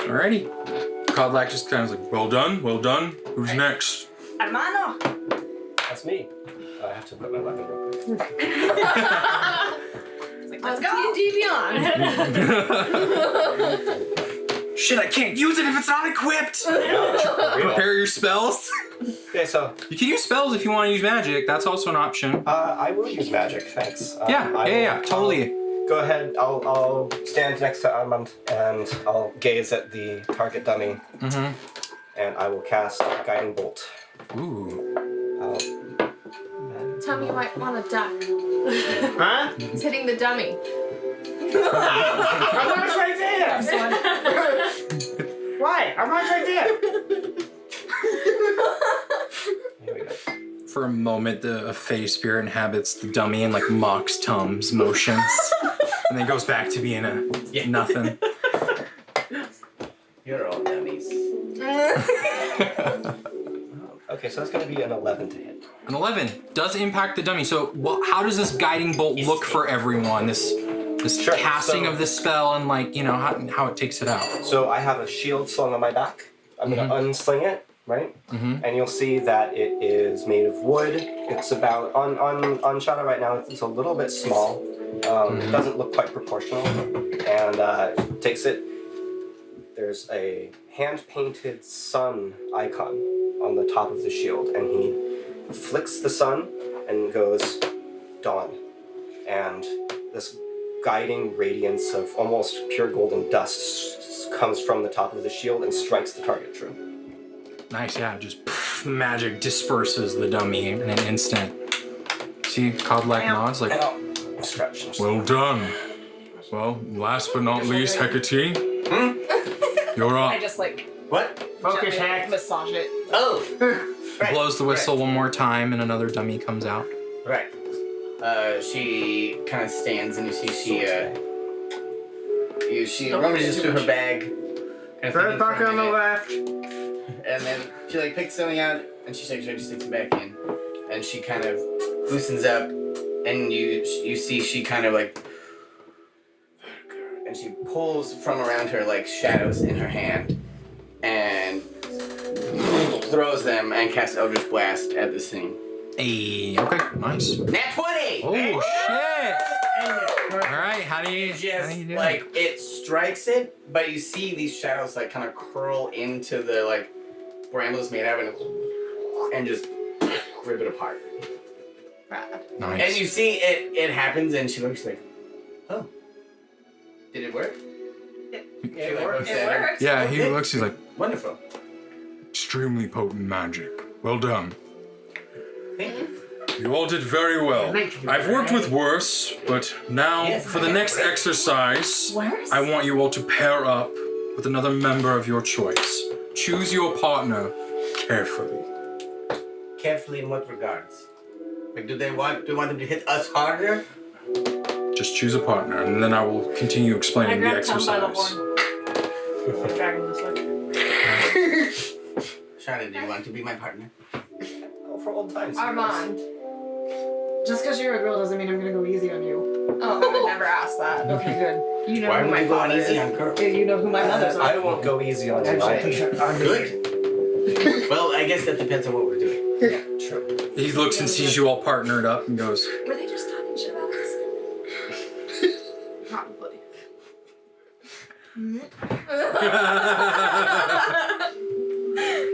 Alrighty. Kodlak just kind of like, well done. Who's next?
Hermano!
That's me. I have to put my weapon real quick.
It's like, let's go!
D&D Beyond.
Shit, I can't use it if it's not equipped! Prepare your spells.
Okay, so
You can use spells if you want to use magic. That's also an option.
I will use magic, thanks.
Yeah, totally.
Go ahead, I'll stand next to Armand and I'll gaze at the target dummy.
Mm-hmm.
And I will cast Guiding Bolt.
Ooh.
Tom, you might want to duck.
Huh?
He's hitting the dummy.
Armand's right there! Why? Armand's right there!
Here we go.
For a moment, a Fey spirit inhabits the dummy and like mocks Tom's motions. And then goes back to being nothing.
You're all dummies.
Okay, so that's going to be an 11 to hit.
An 11 does impact the dummy. So how does this guiding bolt look for everyone? This
Sure,
casting
so-
of this spell and like, you know, how it takes it out.
So I have a shield slung on my back. I'm going to unsling it, right?
Mm-hmm.
And you'll see that it is made of wood. It's about, on Schade right now, it's a little bit small. It doesn't look quite proportional. And takes it, there's a hand-painted sun icon on the top of the shield. And he flicks the sun and goes, dawn. And this guiding radiance of almost pure golden dust comes from the top of the shield and strikes the target true.
Nice, yeah. Just the magic disperses the dummy in an instant. See, Kodlak nods like,
And I'll stretch.
well done. Well, last but not least, Hekatee. You're up.
I just like
What?
Focus
gently
hack.
massage it.
Oh! Right.
Blows the whistle one more time and another dummy comes out.
Right. She kind of stands and you see she rummages through her bag. Kind of
Third
thinking for
pocket
a
on the
minute.
left.
And then she like picks something out and she sticks it back in. And she kind of loosens up and you see she kind of like, and she pulls from around her like shadows in her hand and throws them and casts Eldritch Blast at this thing.
Hey, okay, nice.
Nat 20!
Oh, shit! Alright, how do you
Just
do
like it strikes it, but you see these shadows like kind of curl into the like brambles made out of it and just rip it apart.
Nice.
And you see it happens and she looks like, oh, did it work?
It
works.
works.
Yeah, he looks, he's like,
Wonderful.
extremely potent magic. Well done.
Thank you.
You all did very well. I've worked with worse, but now
Yes,
for the next exercise,
Worse?
I want you all to pair up with another member of your choice. Choose your partner carefully.
carefully in what regards? Like, do you want them to hit us harder?
Just choose a partner, and then I will continue
I
explaining the
grabbed Tom by the
exercise.
horn. Drag him this way.
Schade, do you want to be my partner?
Oh, for old times.
Armand. Just because you're a girl doesn't mean I'm gonna go easy on you. Oh, I would never ask that. Okay, good. You know
Why
who
would
my
we go
father
easy
is.
on girls?
Yeah, you know who my mother's
I won't go easy on you.
Good. Well, I guess that depends on what we're doing.
Yeah, true.
He looks and sees you all partnered up and goes,
Were they just talking shit about us? Probably.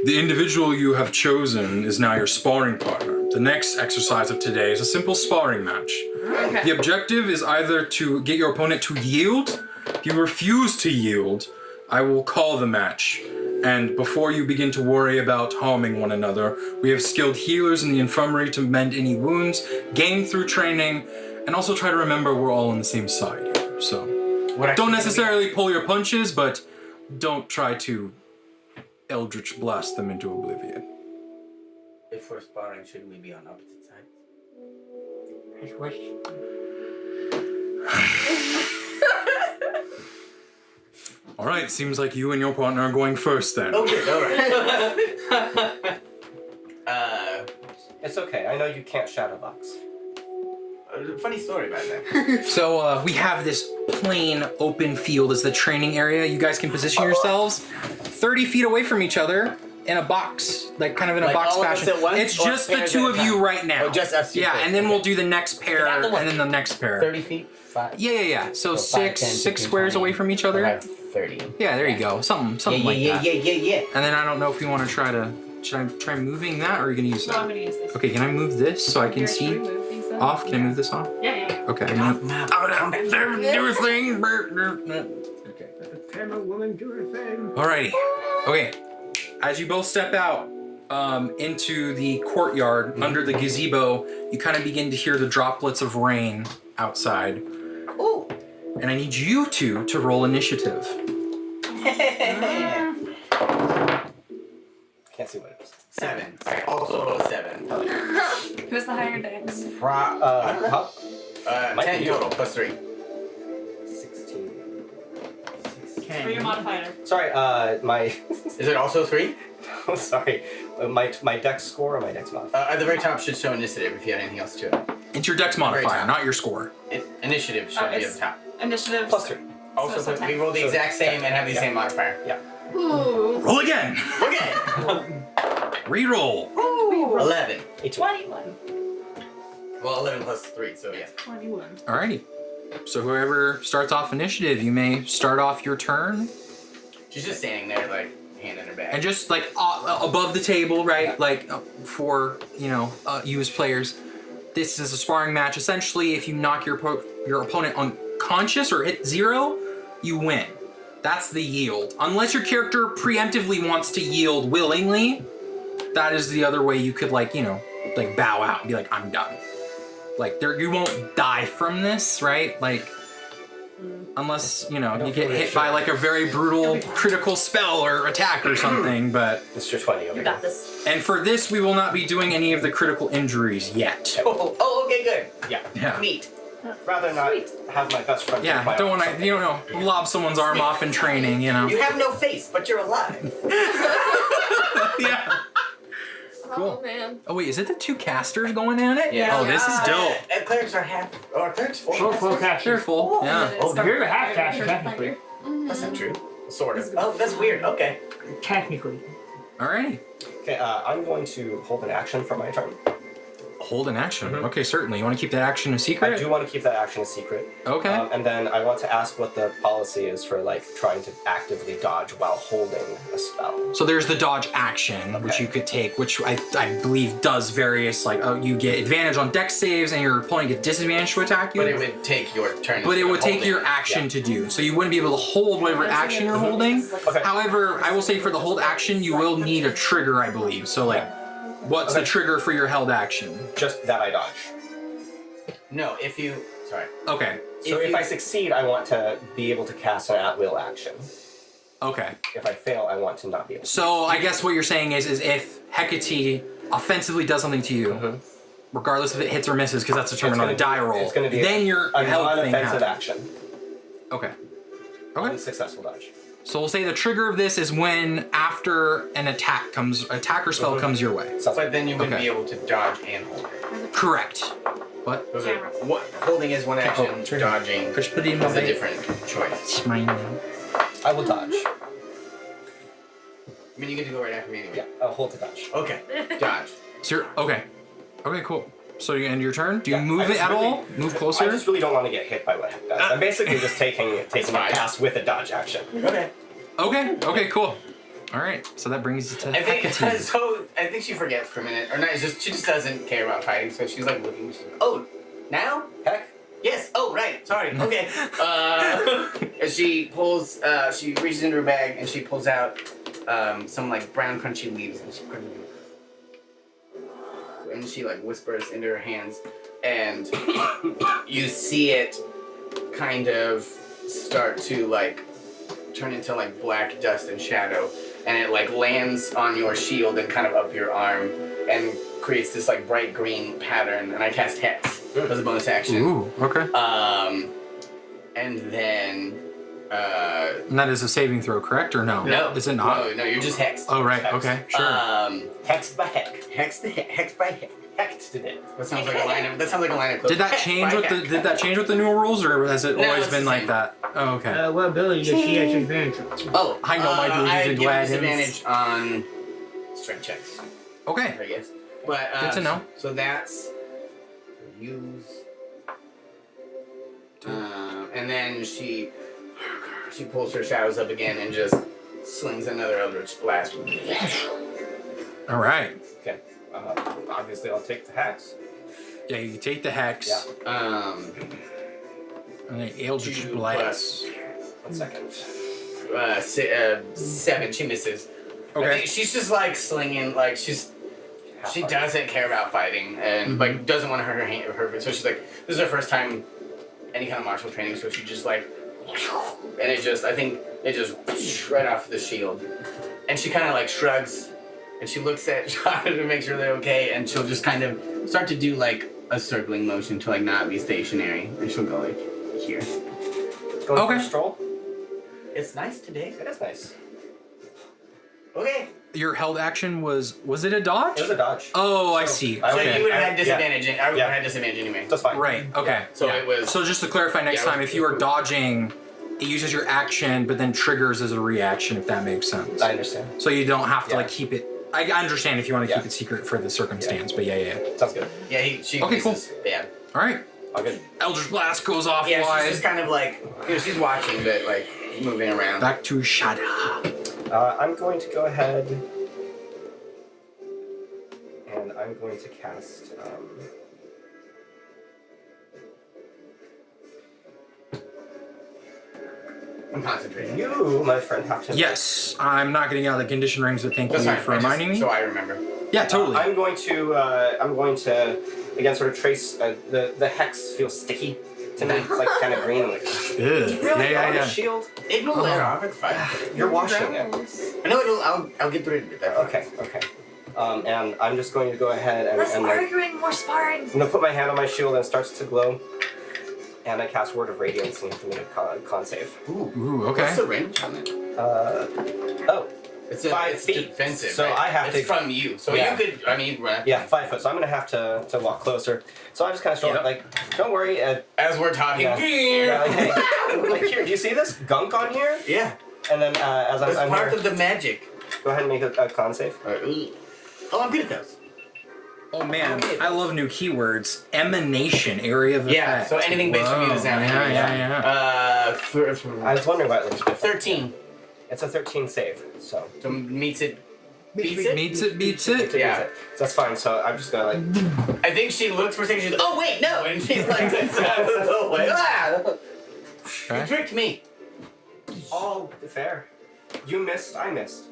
the individual you have chosen is now your sparring partner. The next exercise of today is a simple sparring match.
Okay.
The objective is either to get your opponent to yield. If you refuse to yield, I will call the match. And before you begin to worry about harming one another, we have skilled healers in the infirmary to mend any wounds, gained through training, and also try to remember we're all on the same side here. So don't necessarily pull your punches, but don't try to eldritch blast them into oblivion.
If we're sparring, shouldn't we be on opposite sides?
Good question.
All right, seems like you and your partner are going first then.
Oh, good. All right.
It's okay. I know you can't shadow box.
Funny story about that.
So we have this plain open field as the training area. You guys can position yourselves 30 feet away from each other in a box, like kind of in a
Like
box
all of us
fashion.
at once,
It's
or
just the
pairs
two
at
of
a
you
time?
right now.
Oh, just us two
Yeah,
first,
and then we'll
okay.
do the next pair,
Can I have the
and
one?
then the next pair.
30 feet? 5?
Yeah. So,
So 5, 10,
six
15,
squares
20.
away from each other.
Okay, 30.
Yeah, there you go. Something like that.
Yeah.
And then I don't know if you want to try to. Should I try moving that, or are you gonna use
No, I'm
that?
gonna use this.
Okay, can I move this so I can
Here,
see
should we move these then?
off? Can I move this off?
Yeah.
Okay. I'm gonna do a thing. Okay.
Can a woman do a thing?
Alrighty. Okay. As you both step out into the courtyard under the gazebo, you kind of begin to hear the droplets of rain outside.
Ooh.
And I need you two to roll initiative.
Can't see what it is.
7. Also 7.
Who's the higher dex?
Huh? Might
10
be you.
total, plus 3.
16.
For your modifier.
Sorry, my.
Is it also 3?
Oh, sorry. My dex score or my dex modifier?
At the very top should show initiative if you had anything else to it.
It's your dex modifier, not your score.
Initiative should be at
it's
the top.
initiative.
Plus 3.
Also,
so
we roll the
so
exact same and have the
10.
same modifier.
Yeah.
Ooh.
Roll again.
Okay.
Reroll.
11.
18.
21.
Well, 11 plus 3, so yeah.
21.
Alrighty. So whoever starts off initiative, you may start off your turn.
She's just standing there, like, hand in her bag.
And just like above the table, right? Like for you as players, this is a sparring match. Essentially, if you knock your opponent unconscious or hit 0, you win. That's the yield. Unless your character preemptively wants to yield willingly, that is the other way you could bow out and be like, I'm done. Like you won't die from this, right? Like. Unless, you get hit by like a very brutal critical spell or attack or something, but...
Mr. 20 over
You got this.
And for this, we will not be doing any of the critical injuries yet.
Oh, okay, good.
Yeah.
Neat.
Rather not have my best friend.
Yeah, don't want to, lob someone's arm off in training,
You have no face, but you're alive.
Yeah. Cool.
Oh, man.
Oh wait, is it the 2 casters going at it?
Yeah.
Oh, this is dope.
And clerics are half, or clerics full.
Full caster.
They're full, yeah.
Oh, you're the half caster, technically.
That's not true. Sort of. Oh, that's weird. Okay.
Technically.
Alrighty.
Okay, I'm going to hold an action for my turn.
Hold an action. Okay, certainly. You want to keep that action a secret?
I do want to keep that action a secret.
Okay.
And then I want to ask what the policy is for trying to actively dodge while holding a spell.
So there's the dodge action, which you could take, which I believe does various, you get advantage on dex saves and your opponent gets disadvantage to attack you.
But it would take your turn.
But it would take
holding.
your action to do. So you wouldn't be able to hold whatever action you're holding.
Okay.
However, I will say for the hold action, you will need a trigger, I believe. So what's the trigger for your held action?
Just that I dodge.
No, if you. Sorry.
Okay.
So if I succeed, I want to be able to cast an at-will action.
Okay.
If I fail, I want to not be able to.
So I guess what you're saying is if Hekatee offensively does something to you, regardless if it hits or misses, because that's determined on a die roll.
It's going to be
then your
a
health thing
non-offensive
happens.
action.
Okay.
Unsuccessful dodge.
So we'll say the trigger of this is when after an attack or spell comes your way.
But then you wouldn't
Okay.
be able to dodge and hold.
Correct. What?
Those are, holding is one action, dodging
Push put it in my
is a
bag.
different choice.
It's mine now.
I will dodge.
I mean, you get to go right after me anyway.
Yeah, I'll hold to dodge.
Okay, dodge.
So you're, okay. Okay, cool. So you end your turn. Do you
Yeah,
move
I
it
just
at
really-
all? Move closer?
I just really don't want to get hit by what Heck does. I'm basically just taking a
fine.
pass with a dodge action.
Okay.
Okay, cool. All right, so that brings you to
I think
Hekatee.
so. I think she forgets for a minute, or not. It's just she just doesn't care about fighting, so she's like looking. She's like, oh, now?
Heck?
Yes. Oh, right. Sorry. Okay. And she pulls. She reaches into her bag and she pulls out some like brown crunchy leaves and she like whispers into her hands, and you see it kind of start to like turn into like black dust and shadow, and it like lands on your shield and kind of up your arm and creates this like bright green pattern, and I cast Hex as a bonus action.
Ooh, okay.
And then
And that is a saving throw, correct, or no?
no,
Is it not?
No, you're just hexed.
Oh, right,
Hex.
okay, sure.
Hexed by Heck.
Hexed by Hex.
Hecked to death.
That sounds like a line of. That sounds like a line of.
Did that
Hexed
change
by
with the
Hex.
Did that change with the new rules, or has it
No,
always
it's
been
the
like
same.
that? Oh, okay.
What ability does she have advantage on?
Oh,
I know my duties
I
and
give
wagons.
disadvantage on strength checks,
Okay.
I guess. But
Good to know.
So that's use. And then she pulls her shadows up again and just slings another Eldritch Blast.
All right.
Okay. Obviously, I'll take the Hex.
Yeah, you take the hex,
Yeah.
and then Eldritch
2
Blast.
1 second.
7. She misses. I
Okay.
think she's just like slinging, like she doesn't care about fighting and like doesn't want to hurt her hand. So she's like, this is her first time any kind of martial training, so she just like, and it just, I think it just right off the shield, and she kind of like shrugs, and she looks at Schade to make sure they're okay, and she'll just kind of start to do like a circling motion to like not be stationary, and she'll go like here.
Going
Okay.
for a stroll?
It's nice today.
It is nice.
Okay.
Your held action was it a dodge?
It was a dodge.
Oh, I
So,
see.
I
So
Okay.
you would have had
Yeah.
disadvantage. I would
Yeah.
have had disadvantage anyway.
That's fine.
Right. Okay.
So
yeah.
it was-
So just to clarify, next
Yeah,
time, if you are dodging, it uses your action, but then triggers as a reaction, if that makes sense.
I understand.
So you don't have to
Yeah.
like keep it. I understand if you want to
Yeah.
keep it secret for the circumstance, but yeah.
Sounds good.
Yeah, she
Okay, cool.
misses bad.
All right.
All good.
Eldritch Blast goes off
Yeah, she's
wide.
just kind of like, she's watching, but like moving around.
Back to Schade.
I'm going to go ahead and I'm going to cast.
I'm concentrating.
You, my friend, have to.
Yes, I'm not getting out of the condition rings, but thank
That's
you
fine.
for reminding me.
So I remember.
Yeah, totally.
I'm going to again sort of trace the hex feels sticky to me. It's like kind of green. Like,
Ugh.
really? On a
Yeah.
shield?
It will wear off. It's fine.
You're washing it.
I know it'll. I'll get through it. That's
Okay. And I'm just going to go ahead and,
Less
and like,
arguing, more sparring.
I'm gonna put my hand on my shield and it starts to glow. And I cast Word of Radiance and you have to make a con save.
Ooh,
What's
okay.
the range on it?
Oh,
It's
5
it's
feet.
defensive.
So
right?
I have
it's
to-
from you. So
Yeah.
you could. I mean, run.
yeah, 5 foot. So I'm gonna have to walk closer. So I just kind of show
Yep.
up like, don't worry.
As we're talking.
Yeah. Yeah, like, hey, like here, do you see this gunk on here?
Yeah.
And then as
That's
I'm
part
here,
of the magic.
go ahead and make a con save.
Oh, I'm good at those.
Oh man, I love new keywords. Emanation, area of
Yeah.
effect.
So anything based on you is now.
Yeah.
I was wondering why it looks different.
13.
It's a 13 save, so.
So meets it. Beats it.
Meets it, beats
it
it.
beats
Yeah.
it. So that's fine. So I'm just gonna like.
I think she looked for a second. She's like, oh wait, no, and she like gets out of the way. Ah! You
Okay.
tricked me.
All fair. You missed. I missed.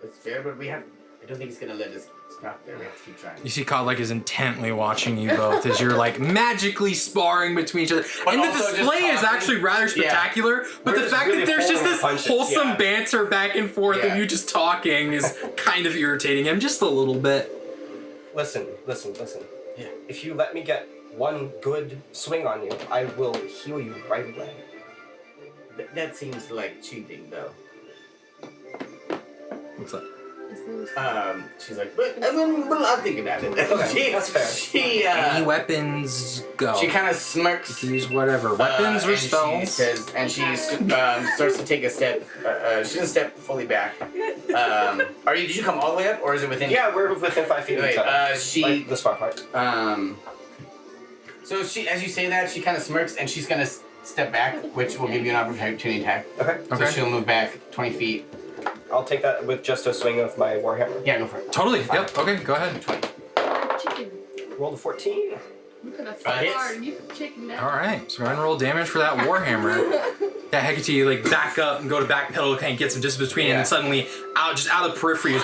It's fair, but we have. I don't think he's gonna let us stop there. We have to keep trying.
You see Kodlak is intently watching you both as you're like magically sparring between each other.
But
And the
also just
display is
talking.
actually rather spectacular, but
We're
the
just
fact
really
that there's just
pulling
this
punches,
wholesome
yeah.
banter back and forth
Yeah.
of you just talking is kind of irritating him just a little bit.
Listen.
Yeah.
If you let me get one good swing on you, I will heal you right away.
That seems like cheating, though.
What's that?
She's like, but I mean, well, I'll think about it.
Okay, that's fair.
She
Any weapons go.
she kind of
You
smirks.
can use whatever. Weapons or
and
spells.
She says, and she starts to take a step. She doesn't step fully back. Did you come all the way up, or is it within?
Yeah, we're within 5 feet of each
Wait,
other.
she.
Like this far apart.
So she, as you say that, she kind of smirks, and she's gonna step back, which will give you an opportunity attack.
Okay.
So she'll move back 20 feet.
I'll take that with just a swing of my warhammer.
Yeah, go for it.
Totally. Yep. Okay, go ahead.
Chicken.
Roll the 14.
You could have
Hits.
started. You chicken now.
Alright, so go ahead and roll damage for that Warhammer. Yeah, Hekatee, like back up and go to back pedal, kind of gets him just between, and then suddenly, out of the periphery,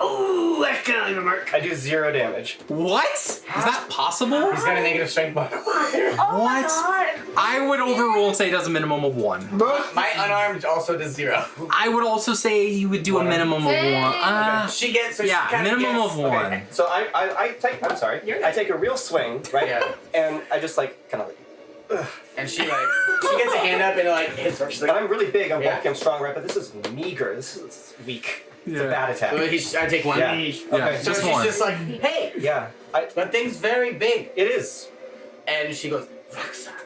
Oh, that's gonna leave a mark.
I do 0 damage.
what? Is that possible?
He's got a negative strength bonus.
What? I would overrule and say it does a minimum of 1.
My unarmed also does 0.
I would also say you would do a minimum of 1.
She gets so
Yeah,
she kinda
minimum
gets,
of 1.
Okay, so I take, I'm sorry, I take a real swing, right?
Yeah.
And I just like, kind of like, ugh.
And she gets a hand up and like hits her. She's
And
like,
I'm really big, I'm
Yeah.
bulky, I'm strong, right? But this is meager, this is weak. It's a
Yeah.
bad attack.
I take 1.
Yeah.
Yeah,
Okay,
So
just
she's
1.
just like, hey,
Yeah,
that thing's very big.
it is.
And she goes,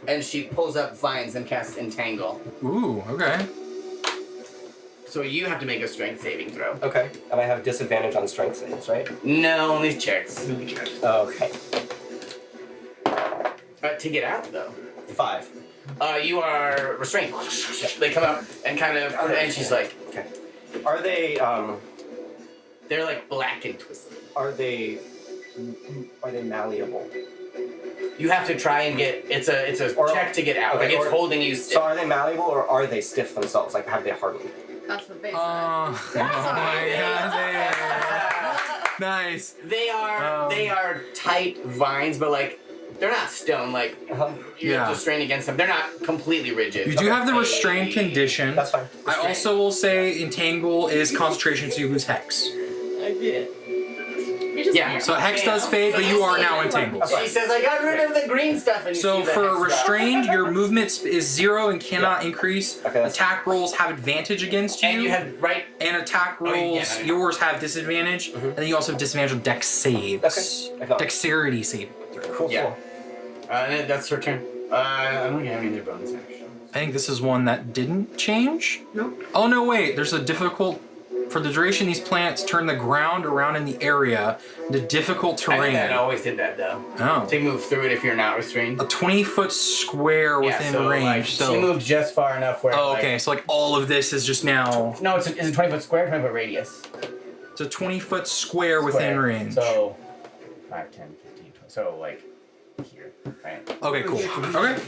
and she pulls up vines and casts Entangle.
Ooh, okay.
So you have to make a strength saving throw.
Okay, and I have disadvantage on strength saves, right?
No, only checks.
Okay.
To get out though.
5.
You are restrained. They come up and kind of, and she's like,
Okay. Are they
they're like black and twisted.
are they malleable?
You have to try and get. It's a
Or-
check to get out.
okay,
like it's
or-
holding you
So
stiff.
are they malleable or are they stiff themselves? Like have they hardened?
That's what they said.
Oh my god. Nice.
They are tight vines, but like they're not stone. Like you have
Yeah.
to strain against them. They're not completely rigid.
You do have the restrained condition.
That's fine.
I also will say Entangle is concentration, so you lose Hex.
I did. You just
Yeah.
So Hex does fade, but you are now entangled.
She says, "I got rid of the green stuff." And you
So
see the
for
Hex drop.
restrained, your movement is 0 and cannot increase.
Okay, that's
Attack rolls have advantage against you.
and you have right.
And attack
Oh, yeah,
rolls,
I know.
yours have disadvantage, and then you also have disadvantage on Dex saves.
Okay, I got it.
Dexterity save.
Cool.
Yeah. And then that's her turn. I don't have any other bonus actions.
I think this is one that didn't change.
Nope.
Oh no, wait. There's a difficult. For the duration, these plants turn the ground around in the area into difficult
I think
terrain.
that always did that though.
Oh.
To move through it if you're not restrained.
A 20-foot square within
so,
range.
Like,
so.
she moved just far enough where.
Oh,
like-
okay. So like all of this is just now.
No, is it 20 foot square, 20 foot radius?
It's a 20-foot square within
Square.
range.
So 5, 10, 15, 20. So like here, right?
Okay, cool. Okay.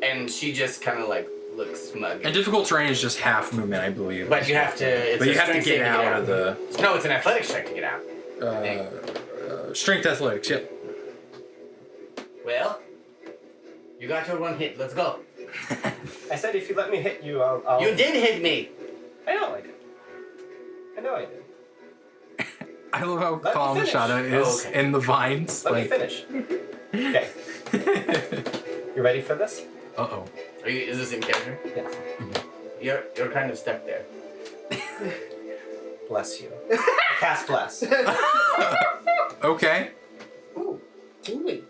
And she just kind of like looks smug.
And difficult terrain is just half movement, I believe.
But you have to. It's
But
a
you have to
strength
get
save
out of the
No, it's an athletics check to get out.
strength athletics. Yep.
Well, you got your one hit. Let's go.
I said if you let me hit you, I'll...
You did hit me.
I know I did.
I love how
Let me
calm
finish.
Schade is
Oh, okay.
in the vines.
Let me
like,
finish. Okay. You ready for this?
uh-oh.
Is this in character?
Yes.
You're kind of stuck there.
Bless you. I cast bless.
Okay.
Ooh, tingly.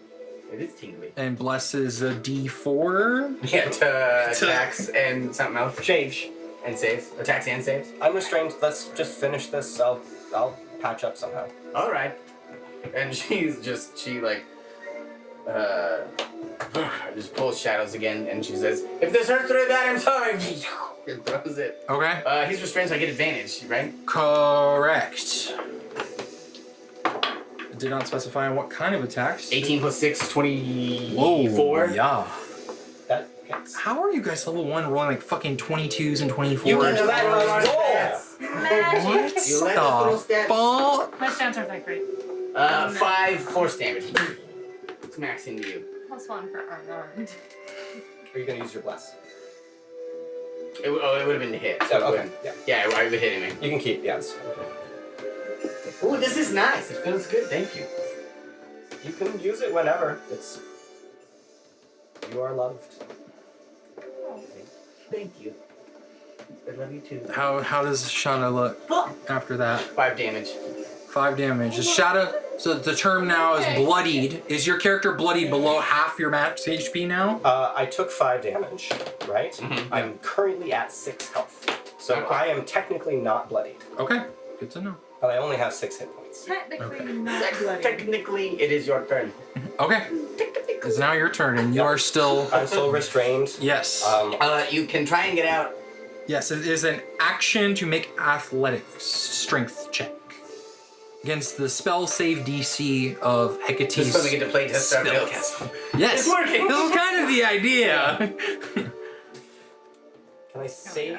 It is tingly.
And bless is a D4.
Yeah, to attacks and something else.
Change.
And saves. Attacks and saves.
I'm restrained. Let's just finish this. I'll patch up somehow.
All right. And she just pulls shadows again, and she says, "If this hurts really bad, I'm sorry." And throws it.
Okay.
He's restrained, so I get advantage, right?
Correct. It did not specify what kind of attacks.
18 plus 6, 24.
Whoa, yeah.
That okay. points.
How are you guys level 1 rolling like fucking 22s and 24s?
You let us roll our stats.
What?
You let us roll
the
stats.
fuck?
My stats aren't that great.
5 force damage. It's max into you.
+1 for unarmed.
Are you gonna use your bless?
It would have been to hit.
Oh, okay. Yeah.
Yeah, I would hit him.
You can keep. Yes.
Ooh, this is nice. It feels good. Thank you.
You can use it whenever. It's. You are loved.
Thank you. I love you too.
How does Shada look after that?
5 damage.
5 damage. Is Shada, so the term now is bloodied. Is your character bloodied below half your max HP now?
I took 5 damage, right?
Mhm.
I'm currently at 6 health. So
Okay.
I am technically not bloodied.
Okay, good to know.
But I only have 6 hit points.
Technically
Okay.
not bloody.
Technically, it is your turn.
Okay, it's now your turn, and you are still.
I'm still restrained.
Yes.
You can try and get out.
Yes, it is an action to make athletics strength check against the spell save DC of Hecatee's
Just so we get to play test our builds.
spellcasting. Yes,
It's working.
this was kind of the idea.
Can I save?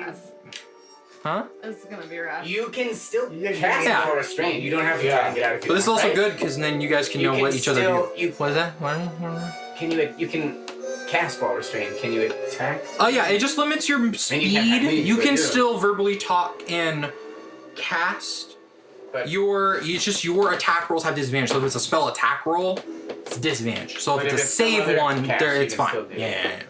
Huh?
This is gonna be rough.
You can still
Yeah.
cast for restraint. You don't have to try and get out if you
But this is
want,
also
right?
good because then you guys can
You
know
can
what each other
still-
do.
you-
What is that? What?
You can cast while restrained. Can you attack?
Oh yeah, it just limits your speed.
attack me,
You
but
can
you-
still verbally talk and cast.
But
It's just your attack rolls have disadvantage. So if it's a spell attack roll, it's disadvantage. So
But
if
if
it's a
it's some
save
other
one,
cast,
there
you
it's
can
fine.
still do it.
Yeah.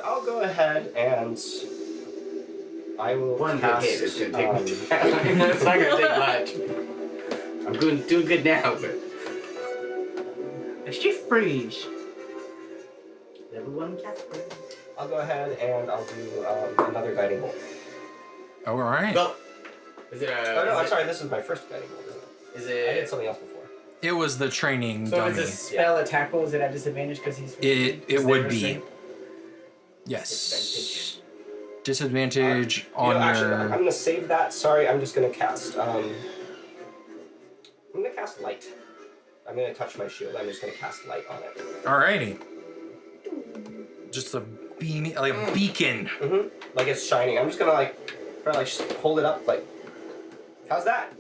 I'll go ahead and I will
one good
cast.
hit is gonna take me. It's not gonna take much. I'm doing good now, but
She freeze.
level 1 cast.
I'll go ahead and I'll do another guiding bolt.
All right.
Go. Is it a?
Oh no,
is
I'm
it-
sorry. This is my first guiding bolt, isn't it?
Is
I did
it?
something else before.
It was the training
So if
dummy.
it's a spell attack roll, is it at disadvantage because he's?
It
is
would
there
be.
restraint?
Yes. Disadvantage on
You know, actually,
your.
I'm gonna save that. Sorry, I'm just gonna cast. I'm gonna cast light. I'm gonna touch my shield. I'm just gonna cast light on it.
Alrighty. Just a beam, like a beacon.
Mm-hmm. Like it's shining. I'm just gonna just hold it up. Like, how's that?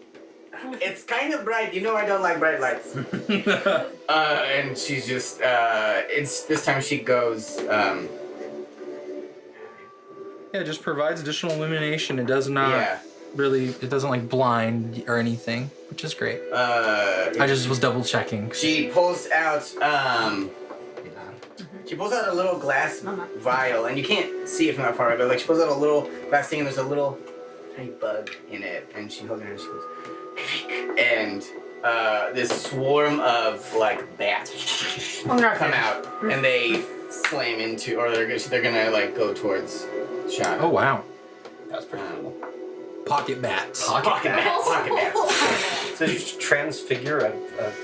It's kind of bright. You know I don't like bright lights. And she's just. It's this time she goes.
Yeah, it just provides additional illumination. It does not
Yeah.
really. It doesn't like blind or anything, which is great. I just was double checking.
She pulls out. She pulls out a little glass vial, and you can't see it from that far away, but like she pulls out a little glass thing, and there's a little tiny bug in it, and she holds it and she goes, and this swarm of like bats come out, and they slam into, or they're gonna like go towards Schade.
Oh wow.
That's pretty cool.
Pocket bats.
Pocket bats. Pocket bats.
So you transfigure an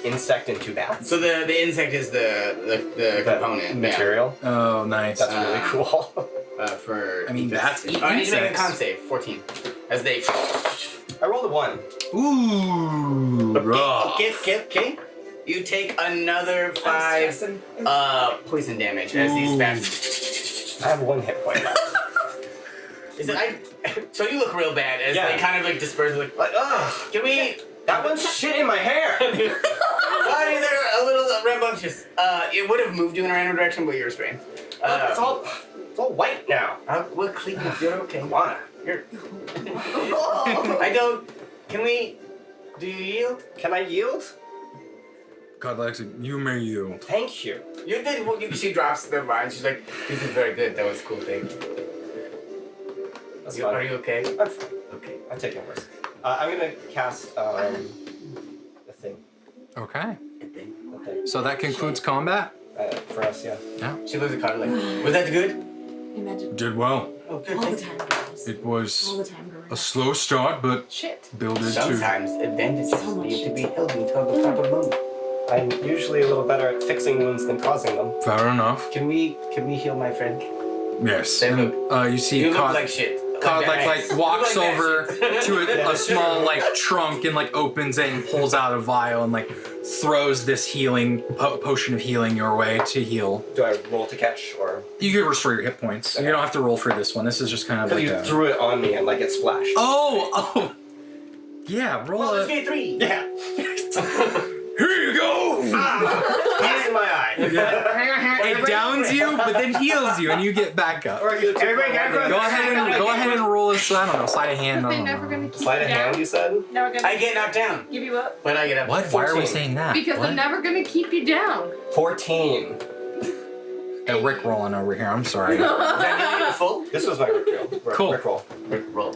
insect into bats.
So the insect is the component
material.
Oh, nice.
That's really cool.
For
I mean, bats eat
I need to make a
insects.
con save. 14. As they.
I rolled a 1.
Ooh, rough.
Okay. You take another 5
stressing.
poison damage as these bats.
I have 1 hit point left.
Is it? So you look real bad as
Yeah.
they kind of like disperse. Like,
Ugh,
can we?
that one's shit in my hair.
They're a little rambunctious. It would have moved you in a random direction, but you're restrained.
It's all white now.
We'll clean it. You're okay.
Come on.
You're. I don't. Can we? Do you yield?
Can I yield?
God, Lexi, you may you.
Thank you.
You did. Well, she drops the vine. She's like, "You did very good. That was a cool thing."
That's
Are
fine.
you okay?
I'm fine.
Okay.
I'm taking a risk. I'm gonna cast the thing.
Okay.
The thing.
So that concludes combat.
For us, yeah.
She looks at Carter like, "Was that good?"
Imagine
Did well.
Oh, good.
all the
Thank you.
time, girls.
It
All
was
the time, girls.
a slow start, but
Shit.
builded to.
Sometimes advantages
So much
need to be
shit.
held until the proper moment.
I'm usually a little better at fixing wounds than causing them.
Fair enough.
Can we heal my friend?
Yes.
They
And,
look-
you see
You look
Con-
like shit.
Cod
Nice.
like walks
Like
over
that.
to a small like trunk and like opens it and pulls out a vial and like throws this healing potion of healing your way to heal.
Do I roll to catch or?
You can restore your hit points. You don't have to roll for this one. This is just kind of
Because
like
you
a...
threw it on me and like it splashed.
Oh. Yeah, roll
Well, let's
a...
get 3.
Yeah.
Here you go.
He's in my eye.
It downs you, but then heals you, and you get back up.
Everybody got
Go ahead and roll a, I don't know, sleight of hand. I
They're
don't
never
know.
gonna keep
Sleight
you
of
down.
hand, you said?
Now we're gonna
I get knocked down,
give you up.
but I get up.
What? Why are we
14.
saying that?
Because
What?
they're never gonna keep you down.
14.
Rick rolling over here. I'm sorry.
Is that really full?
This was my Rick roll.
Cool.
Rick roll.
Roll.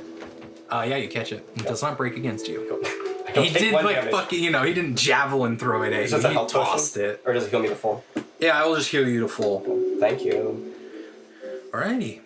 Yeah, you catch it. It does not break against you.
I don't
He
take
did
one
like
damage.
fucking, he didn't javelin throw it at
Is
you.
this a
He
health
tossed
potion?
it.
Or does it heal me to full?
Yeah, I will just heal you to full.
Thank you.
Alrighty.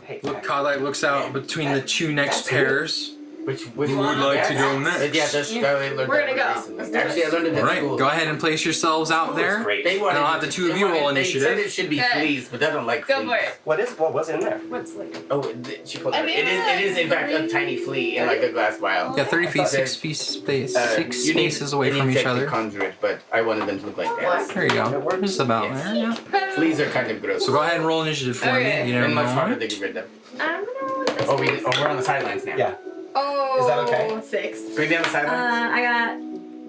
Hey,
Look, Kodai looks out between the two next pairs.
Which
Who would like to go next?
Yeah, that's I learned
We're
that
gonna go.
recently.
Let's do
Actually, I learned it at
Alright,
school.
go ahead and place yourselves out there.
Great.
They wanted,
And I'll have the two of
they
you
wanted-
roll
They
initiative.
said it should be
Okay.
fleas, but I don't like
Go
fleas.
for it.
What was in there?
What's like?
Oh, she called
I
it.
mean,
It is in fact a tiny flea in like a glass vial.
Yeah, 30 feet,
I thought
6 feet space,
Uh,
6
you need-
spaces away
you need
from each
tech to
other.
conjure it, but I wanted them to look like that.
There you go. Just about
Yes.
there. Yeah.
Fleas are kind of gross.
So go ahead and roll initiative for
Okay.
me. You
and
know,
much harder to get rid of.
I'm gonna roll this.
We're on the sidelines now.
Yeah.
Oh,
Is that okay?
6.
Bring down the sidelines.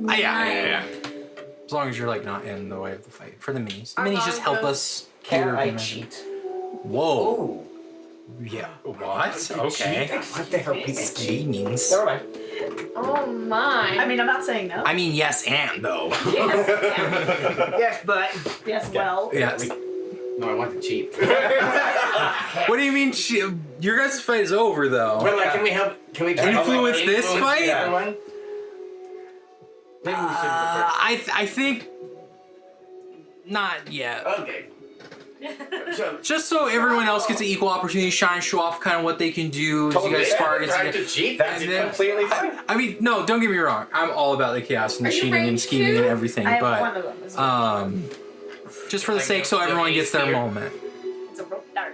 I got.
yeah. As long as you're like not in the way of the fight. For the minis. The minis just help
Armand
us
Can
gear
I
them in.
cheat?
Whoa.
Oh.
Yeah. What? Okay.
What the hell?
Means.
Never mind.
Oh my.
I mean, I'm not saying no.
I mean, yes and though.
Yes, but
Yes, well.
Yes.
No, I want to cheat.
What do you mean? Your guys' fight is over though.
But like, can we help? Can we try to,
Influence
like,
this fight?
the other one? Maybe we should go
I think not yet.
first. Okay. So,
Just so everyone else gets an equal opportunity to shine, show off kind of what they can do as you
Totally.
guys spar.
trying to cheat.
That's
And then-
completely fine.
I mean, no, don't get me wrong. I'm all about the chaos and the
Are you
cheating and
ranked
scheming and
too?
everything,
I have
but
one of them. As well.
just for the
Like
sake so
the
everyone gets their
spear.
moment.
It's a rope dart.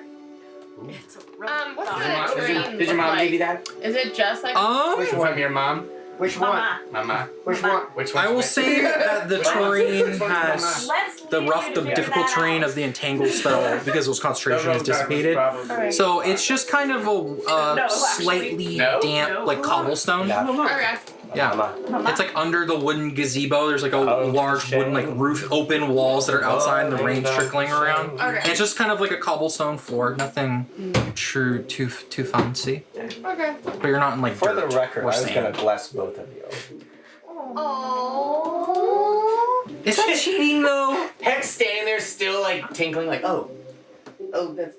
It's a rope
What's
dart.
the
Did your
terrain
mom, did your
look
mom
like?
give you that?
Is it just like
Which one? From your mom?
which one?
Mama.
Mama.
Which one?
Which one?
I will say that the terrain has
Let's
the
leave
rough,
you
the
to figure
difficult
that
terrain
out.
of the entangle spell because those concentration is dissipated.
Alright.
So it's just kind of a
actually.
slightly
No?
damp,
No.
like cobblestone.
Yeah.
okay?
Yeah.
Mama.
It's like under the wooden gazebo. There's like a
Oh,
large wooden like roof, open walls that are outside, and the rain's trickling around.
Okay.
And it's just kind of like a cobblestone floor. Nothing too fancy.
Okay.
But you're not in like
For the
dirt
record,
or
I was
sand.
gonna bless both of you.
Oh.
Is that cheating though?
Heck's standing there still like tinkling like, oh, that's.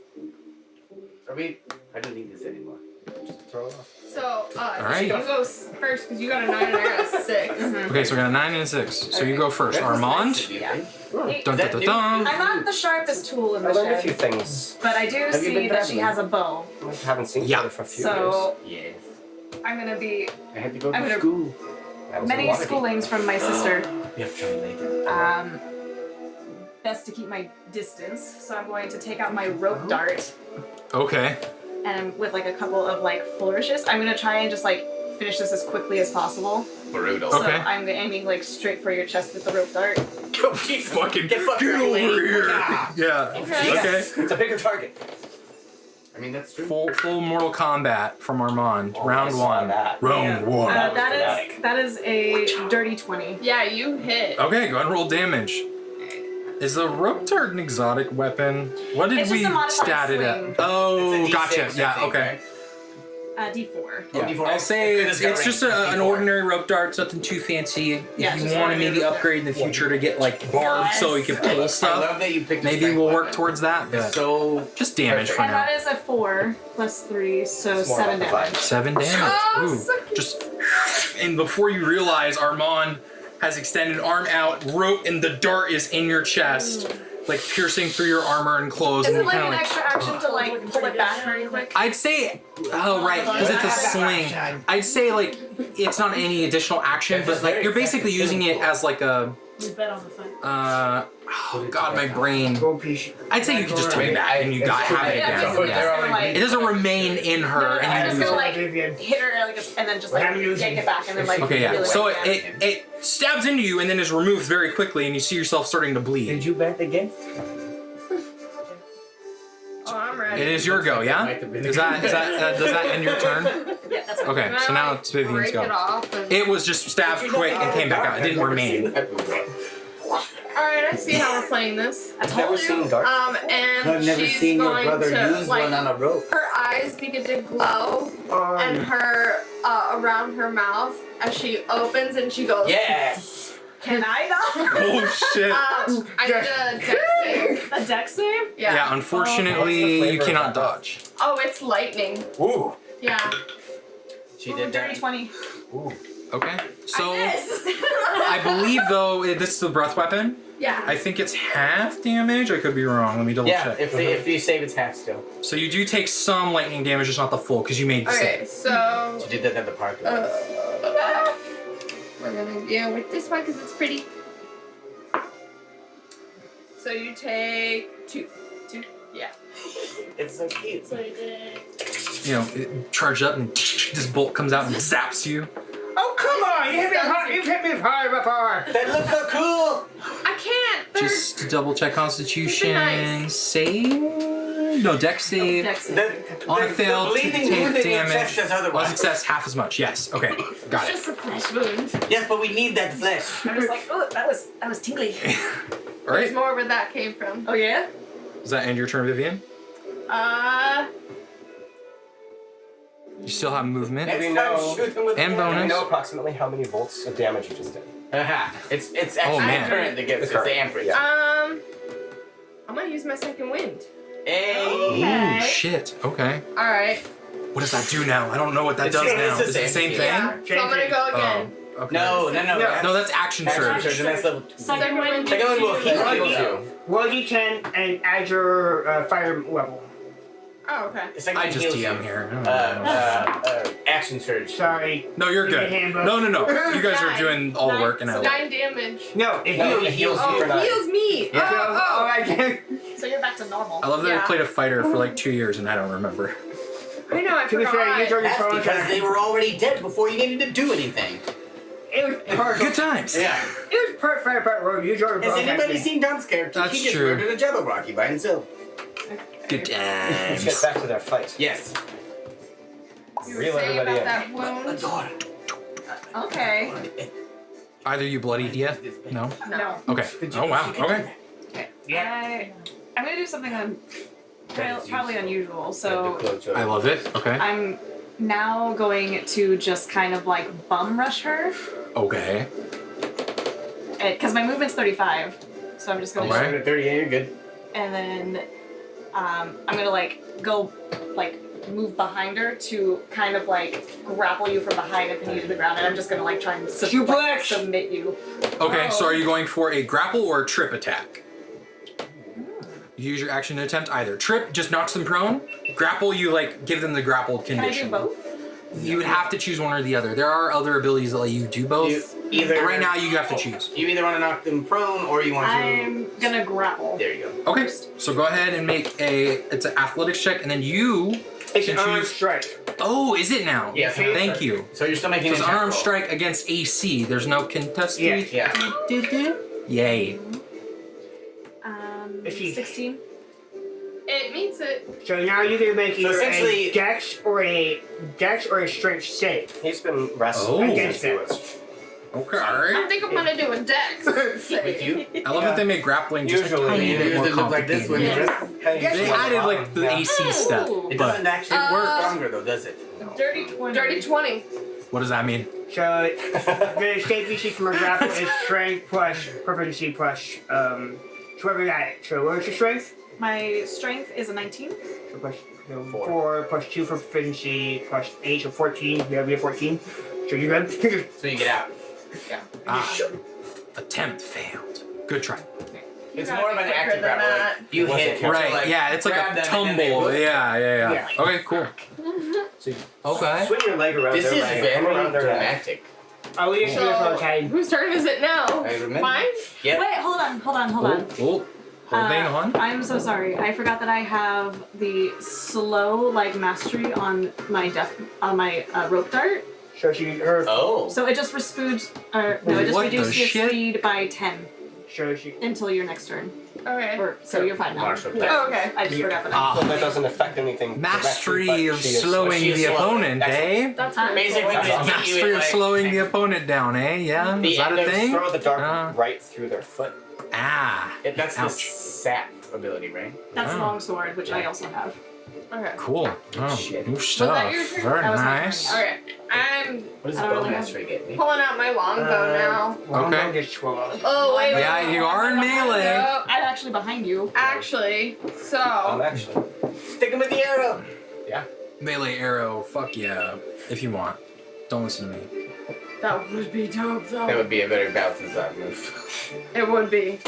Are we? I don't need this anymore.
Just throw it off.
So,
Alright.
you go first because you got a 9 and I got a 6.
Okay, so we got a 9 and a 6. So you go first. Armand.
Yeah.
Dun, dun, dun, dun.
I'm not the sharpest tool in
I
the
learned a few
shed,
things.
but I do
Have you
see
been
that she
traveling?
has a bow.
We haven't seen each
Yeah.
other for a few
So
Yes.
I'm gonna be
I had to go
I'm
to
gonna-
school.
years. I was
many
in Waterdeep.
schoolings from my sister.
You have to tell me later.
Best to keep my distance, so I'm going to take out my rope dart
Okay.
and with like a couple of like flourishes, I'm gonna try and just like finish this as quickly as possible.
Brutal.
So
Okay.
I'm aiming like straight for your chest with the rope dart.
Fucking
Get fucked,
get over
lady.
here.
Yeah.
Yeah. Okay.
It's a bigger target.
I mean, that's true.
Full Mortal Kombat from Armand.
Oh, I
Round
saw
1.
that.
Round 1.
That was
That
dramatic.
is a dirty 20.
Yeah, you hit.
Okay, go ahead and roll damage. Is the rope dart an exotic weapon? What did
It's
we
just a modified
stat it
swing.
at? Oh,
It's a
gotcha.
D6, I
Yeah,
think,
okay.
D4.
Yeah.
D4.
I'll say
It's got
it's just
range.
an
D4.
ordinary rope dart, it's nothing too fancy. If
Yeah,
you
just
want to
ordinary
maybe
rope
upgrade in the future to get like barbed so you can pull
I
stuff,
love that you picked a
maybe
strength
we'll work
weapon.
towards that. But
So
just damage for
And
now.
that is a 4 plus 3, so
It's more
7
amplified.
damage.
7 damage.
Oh,
Ooh.
so cute.
Just and before you realize, Armand has extended arm out, rope, and the dart is in your chest, like piercing through your armor and clothes.
Is
and
it
you
like
kinda
an extra action to like pull it back really quick?
I'd say, oh right, because it's a sling. I'd say like it's not any additional action, but like you're basically using it as like a
We bet on the fight.
Oh god, my brain.
Gold piece.
I'd say you could just take it back and you got half it
Yeah,
again.
so
Yeah. It doesn't remain in her,
No, I'm
and
just
you lose
gonna
it.
like
Vivian.
hit her like, and then just like
I'm losing.
yank it back and then like.
Okay, yeah.
peel it
So
back down.
it stabs into you and then is removed very quickly, and you see yourself starting to bleed.
Did you bet against?
Oh, I'm ready.
It is your go, yeah? Does that end your turn?
Yeah, that's right.
Okay, so now it's Vivian's
break it
go.
off and...
It was just stabbed quick and came back out. It didn't remain.
Alright, I see how we're playing this.
I told
Never
you.
seen dark.
And
I've never
she's
seen your
going
brother
to,
use
like,
one on a rope.
her eyes begin to glow and her, around her mouth as she opens and she goes,
Yeah.
Can I not?
Oh shit.
I need a dex save.
A dex save?
Yeah.
Yeah, unfortunately,
What's the
you
flavor of
cannot
that?
dodge.
Oh, it's lightning.
Ooh.
Yeah.
She did that.
Dirty 20.
Ooh.
Okay, so
I miss.
I believe though this is the breath weapon.
Yeah.
I think it's half damage. I could be wrong. Let me double
Yeah,
check.
if you save, it's half still.
So you do take some lightning damage, just not the full, because you made the
Okay,
save.
so
She did that at the park.
we're gonna deal with this one because it's pretty. So you take two. Yeah.
It's so cute.
So you did.
You know, it charge up and this bolt comes out and zaps you.
Oh, come on! You've hit me hard before!
That looks so cool.
I can't. They're
Just to double check Constitution
Nice.
save. No, dex save.
Dex save.
On a fail,
bleeding
take
wound in your
damage.
chest says
On
otherwise.
success, half as much. Yes. Okay. Got it.
just a flesh wound.
Yes, but we need that flesh.
I'm just like, oh, that was tingly.
All right.
There's more where that came from.
Oh yeah?
Does that end your turn, Vivian? You still have movement.
Next
we
time,
know-
shoot them with
And
the
Do
bonus.
we know approximately how many volts of damage you just did?
Aha. It's actually
man.
the current that gives
The
it's
current,
the amperage.
yeah.
I'm gonna use my second wind.
Hey.
Ooh, shit. Okay.
All right.
What does that do now? I don't know what that
It's-
does
it's
now.
the
Is it the
same
same
thing.
thing?
Yeah. So I'm gonna go again.
Oh, okay.
No.
No, that's action surge.
Surge, and that's level 2.
Second one.
Second one will heal
Lucky.
you.
Roll D10 and add your fire level.
Oh, okay.
The second
I
one
just
heals
DM
you.
here. I don't know.
Action surge.
Sorry.
No, you're good.
Handbook.
No. You guys are
Nine.
doing all the work, and I
So
love
9 damage.
No, it
No,
heals.
it heals
Oh,
you.
for nine.
heals me.
Yeah.
Oh, I can.
So you're back to normal.
I love that I
Yeah.
played a fighter for like 2 years, and I don't remember.
I know. I
To be fair, you
forgot.
took your
That's
phone.
because they were already dead before you needed to do anything.
It was part.
Good times.
Yeah.
It was part fire, part road. You told your
Has
phone.
anybody seen Dump's character?
That's
He just
true.
murdered a Jabberwocky by himself.
Good
Let's get
times.
back to that fight.
Yes.
You were
Reel
saying
everybody
about
in.
that wound.
Adora.
Okay.
Either you bloodied yet? No.
No.
Okay. Oh wow. Okay.
I'm gonna do something probably unusual. So
I love it. Okay.
I'm now going to just kind of like bum rush her,
Okay.
because my movement's 35. So I'm just gonna,
Alright.
At 38, you're good.
and then I'm gonna like go like move behind her to kind of like grapple you from behind and pin you to the ground, and I'm just gonna like try and
Suplex!
submit you.
Okay. So are you going for a grapple or a trip attack? You use your action to attempt either. Trip just knocks them prone. Grapple, you like give them the grappled
Can I do
condition.
both?
You would have to choose one or the other. There are other abilities that let you do both.
You either
But right now, you have to choose.
You either want to knock them prone or you want to.
I'm gonna grapple.
There you go.
Okay. So go ahead and make it's an athletics check, and then you
It's
can
an unarmed
choose.
strike.
Oh, is it now?
Yeah.
Thank you.
So you're still making
So it's
an attack
unarmed
roll.
strike against AC. There's no contested.
Yeah.
Yeah.
Yay.
If you-
16.
It meets it.
So now you can make either
essentially-
a dex or a strength save.
He's been wrestling
Oh.
against it.
Okay.
I think I'm gonna do a dex.
With you?
I love that they make grappling just a
Usually,
tiny
You
bit more
usually look like this when
complicated.
you
Yeah.
just.
They added like the
Yeah.
AC step,
Ooh.
It
but
doesn't actually work stronger though, does it?
Dirty 20.
Dirty 20.
what does that mean?
So the escape DC from a grapple is strength plus proficiency plus so whatever that. So what's your strength?
My strength is a 19.
So plus
Four.
4 plus 2 for proficiency plus 8, so 14. You have 14. So you're good.
So you get out.
Ah, attempt failed. Good try.
It's
gotta
more of
be
an
quicker
active
than
grapple.
that.
Like, you
Wasn't
hit.
careful.
Right.
Like,
Yeah, it's like
grab
a
them and then they
tumble.
move.
Yeah. Okay, cool.
So you
Okay.
swing your leg around
This
their
is
leg, come
very
around their neck.
dramatic.
I'll leave it for the first time.
Whose turn is it now?
I remember.
Mine?
Yep.
Wait, hold on.
Oh, holding on.
I'm so sorry. I forgot that I have the slow mastery on my rope dart.
So her.
Oh.
So it just reduces
What the
your
shit?
speed by 10
So she.
until your next turn.
Okay.
So you're fine now.
Marshall.
Oh, okay.
I just forgot that.
So that doesn't affect anything.
Mastery
directly,
of
but she is
slowing
she is
the
slow.
opponent, eh?
That's
Huh?
pretty
Basically,
cool.
they hit you
Mastery
with,
of slowing the opponent down, eh? Yeah?
The
Is that
end
a
of
thing?
Throw the dart
Ah.
right through their foot.
Ah.
That's the
Ouch.
sap ability, right?
That's
Oh.
longsword, which I also have.
Okay.
Cool. Oh,
Shit.
new stuff.
that your turn?
Very
That was my
nice.
turn,
Okay. I'm
What does
I
the
don't
bow
really
mastery get me?
pulling out my longbow now.
Okay.
Just 12.
Oh, wait.
Yeah, you are in melee.
No,
I'm actually behind you.
actually, so.
Actually.
Stick him with the arrow.
Melee arrow, fuck yeah. If you want. Don't listen to me.
That would be dope, though.
That would be a better Balthazar move.
It would be.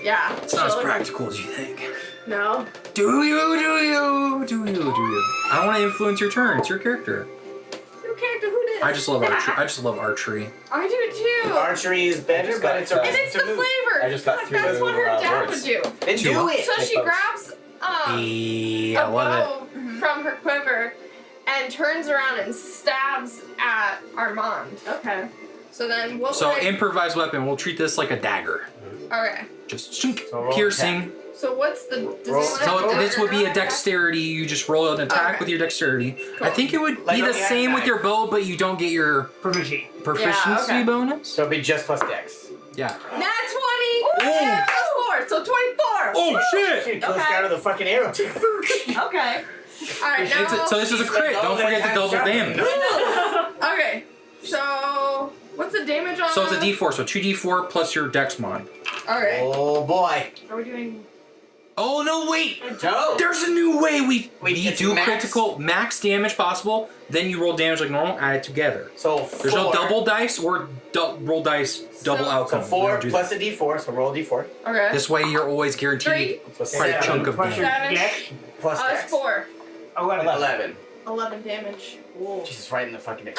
Yeah.
It's not as
so-
practical as you think.
No.
Do you? I don't want to influence your turn. It's your character.
Your character, who did?
I just love archery. I just love archery.
I do too.
Archery is better,
just
but
got
it's a
And it's the
to move.
flavor.
I just got
Fuck,
through
that's
the,
what her dad
words.
would do.
Then
Two.
do it.
So she
both.
grabs
Yeah, I
a
love it.
bow from her quiver and turns around and stabs at Armand.
Okay.
So then what
So
would I...
improvised weapon. We'll treat this like a dagger.
Okay.
Just shink,
So roll
piercing.
So what's the... Does
Roll-
anyone have
So this would be a
dagger?
dexterity. You just roll an attack
Okay.
with your dexterity. I think it would
Like
be the
on the
same with
knife.
your bow, but you don't get your
Proficiency.
proficiency
okay.
bonus.
So it'd be just plus dex.
Yeah.
Nat 20! Yeah, plus 4, so 24!
Oh shit!
Shit, kill this guy with a fucking arrow too.
Okay.
Alright, now...
So this is a crit. Don't forget the double damage.
Okay, so... What's the damage on
So it's a
that?
D4. So 2D4 plus your dex mod.
Alright.
Oh boy.
Are we doing?
Oh no! Wait.
No.
There's a new way we
it's
do
max?
critical max damage possible. Then you roll damage like normal. Add it together.
So
There's no
4.
double dice or roll dice double
So-
outcome.
So 4
We don't do
plus a d4. So roll a d4.
Okay.
that. This way you're always guaranteed
So
quite a
7
chunk of
Plus your
damage.
dex.
plus
It's
dex.
4.
11.
11.
11 damage.
Jesus, right in the fucking neck.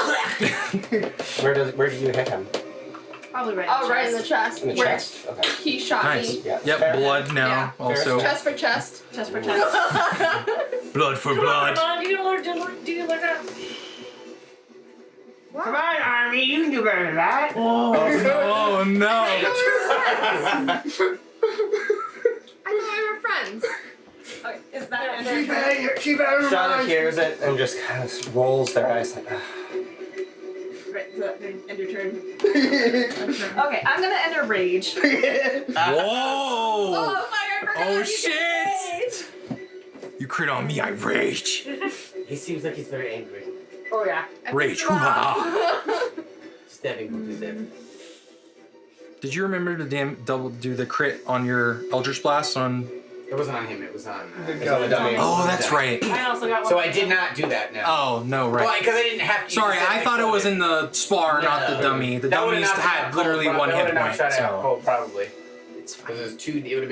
Where do you hit him?
Probably right.
Oh, right in the chest.
In the
where
chest. Okay.
he shot
Nice.
me.
Yeah.
Yep,
Fair.
blood now.
Yeah.
Also,
Chest for chest.
Chest for chest.
blood for
Come on,
blood.
Armand, do you learn that?
Come on, Army, you can do better than that.
Oh no!
I thought we were friends.
Okay. Is that?
She better
Shada
run.
hears it and just kind of rolls their eyes like,
Right. So that end your turn. Okay. I'm gonna enter rage.
Whoa!
Oh, fuck, I forgot.
Oh,
you
shit.
can rage.
You crit on me, I rage.
He seems like he's very angry.
Oh yeah.
Rage, hoo-ha.
Stabbing him to death.
Did you remember to do the crit on your Eldritch Blast on?
It wasn't on him. It was on.
on the dummy.
Oh, that's right.
I also got one.
So I did not do that. No.
Oh no,
Well,
right.
because I didn't have to.
Sorry, I thought it was in the spar, not the
No.
dummy. The
That would've
dummies
knocked him
had
out
literally
cold,
one
that
hit
would've knocked
point.
Shada out
So
cold, probably.
it's fine.
Because it was 2. It would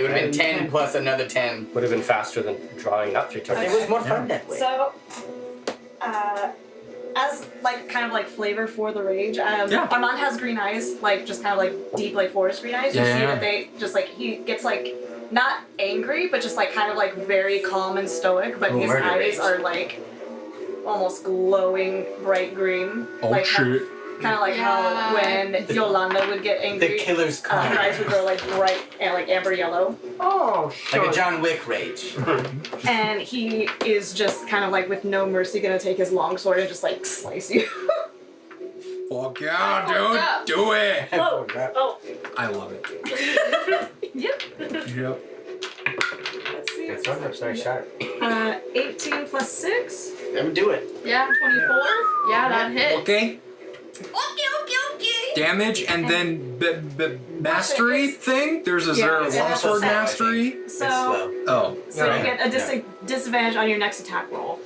have been 10 plus another 10.
would have been faster than drawing up 3
It
turns.
was more fun that way.
So, as kind of flavor for the rage,
Yeah.
Armand has green eyes, just kind of deep forest green eyes. You
Yeah,
see
yeah.
that they just he gets not angry, but just kind of very calm and stoic. But
Oh,
his
murder
eyes
rage.
are almost glowing bright green.
Oh shit!
Kind of like
Yeah.
how when Yolanda would get
The
angry,
killer's
her
come.
eyes would go bright and amber yellow.
Oh,
Like
so
a John Wick rage.
And he is just kind of with no mercy gonna take his longsword and just slice you.
Fuck yeah,
up.
dude! Do it!
Oh, oh.
I love it.
Yep.
Yep.
Let's see.
That's right. I'm sorry, shot.
18 plus 6,
Let me do it.
Yeah.
24.
Yeah, that hit.
Okay.
Okay.
Damage and then mastery thing. There's a zero
Yeah,
longsword
that's
mastery.
It's
So,
slow.
Oh,
so
okay.
you get a disadvantage on your next attack roll,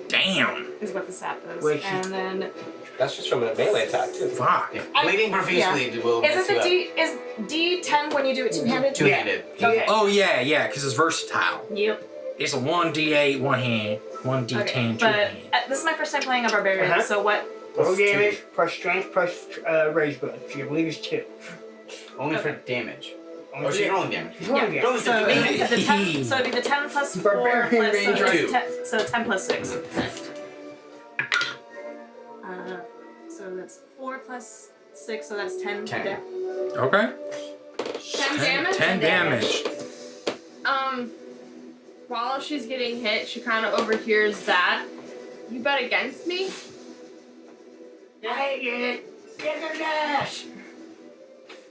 Damn.
is what the sap does.
Wait,
And then,
That's just from a melee attack, too.
Fuck.
Bleeding profusely will mess
isn't
you
the
up.
is D10 when you do it two-handed?
Two-handed.
Okay.
Oh yeah, because it's versatile.
Yep.
It's a 1d8 one hand, 1d10
Okay.
two
But
hand.
this is my first time playing a barbarian,
Uh-huh.
so what
Roll
Plus
damage
2.
plus strength plus rage blood. So you believe it's 2.
Only for damage.
Only
Oh, she's rolling damage.
He's rolling
Yeah.
damage.
So it'd be the 10. So it'd be the 10 plus 4
Barbarian
plus
Ranger.
10. So 10 plus 6. So that's 4 plus 6. So that's 10.
10.
Yeah.
Okay.
10 damage?
10 damage.
While she's getting hit, she kind of overhears that. You bet against me?
I did it. Get her dash.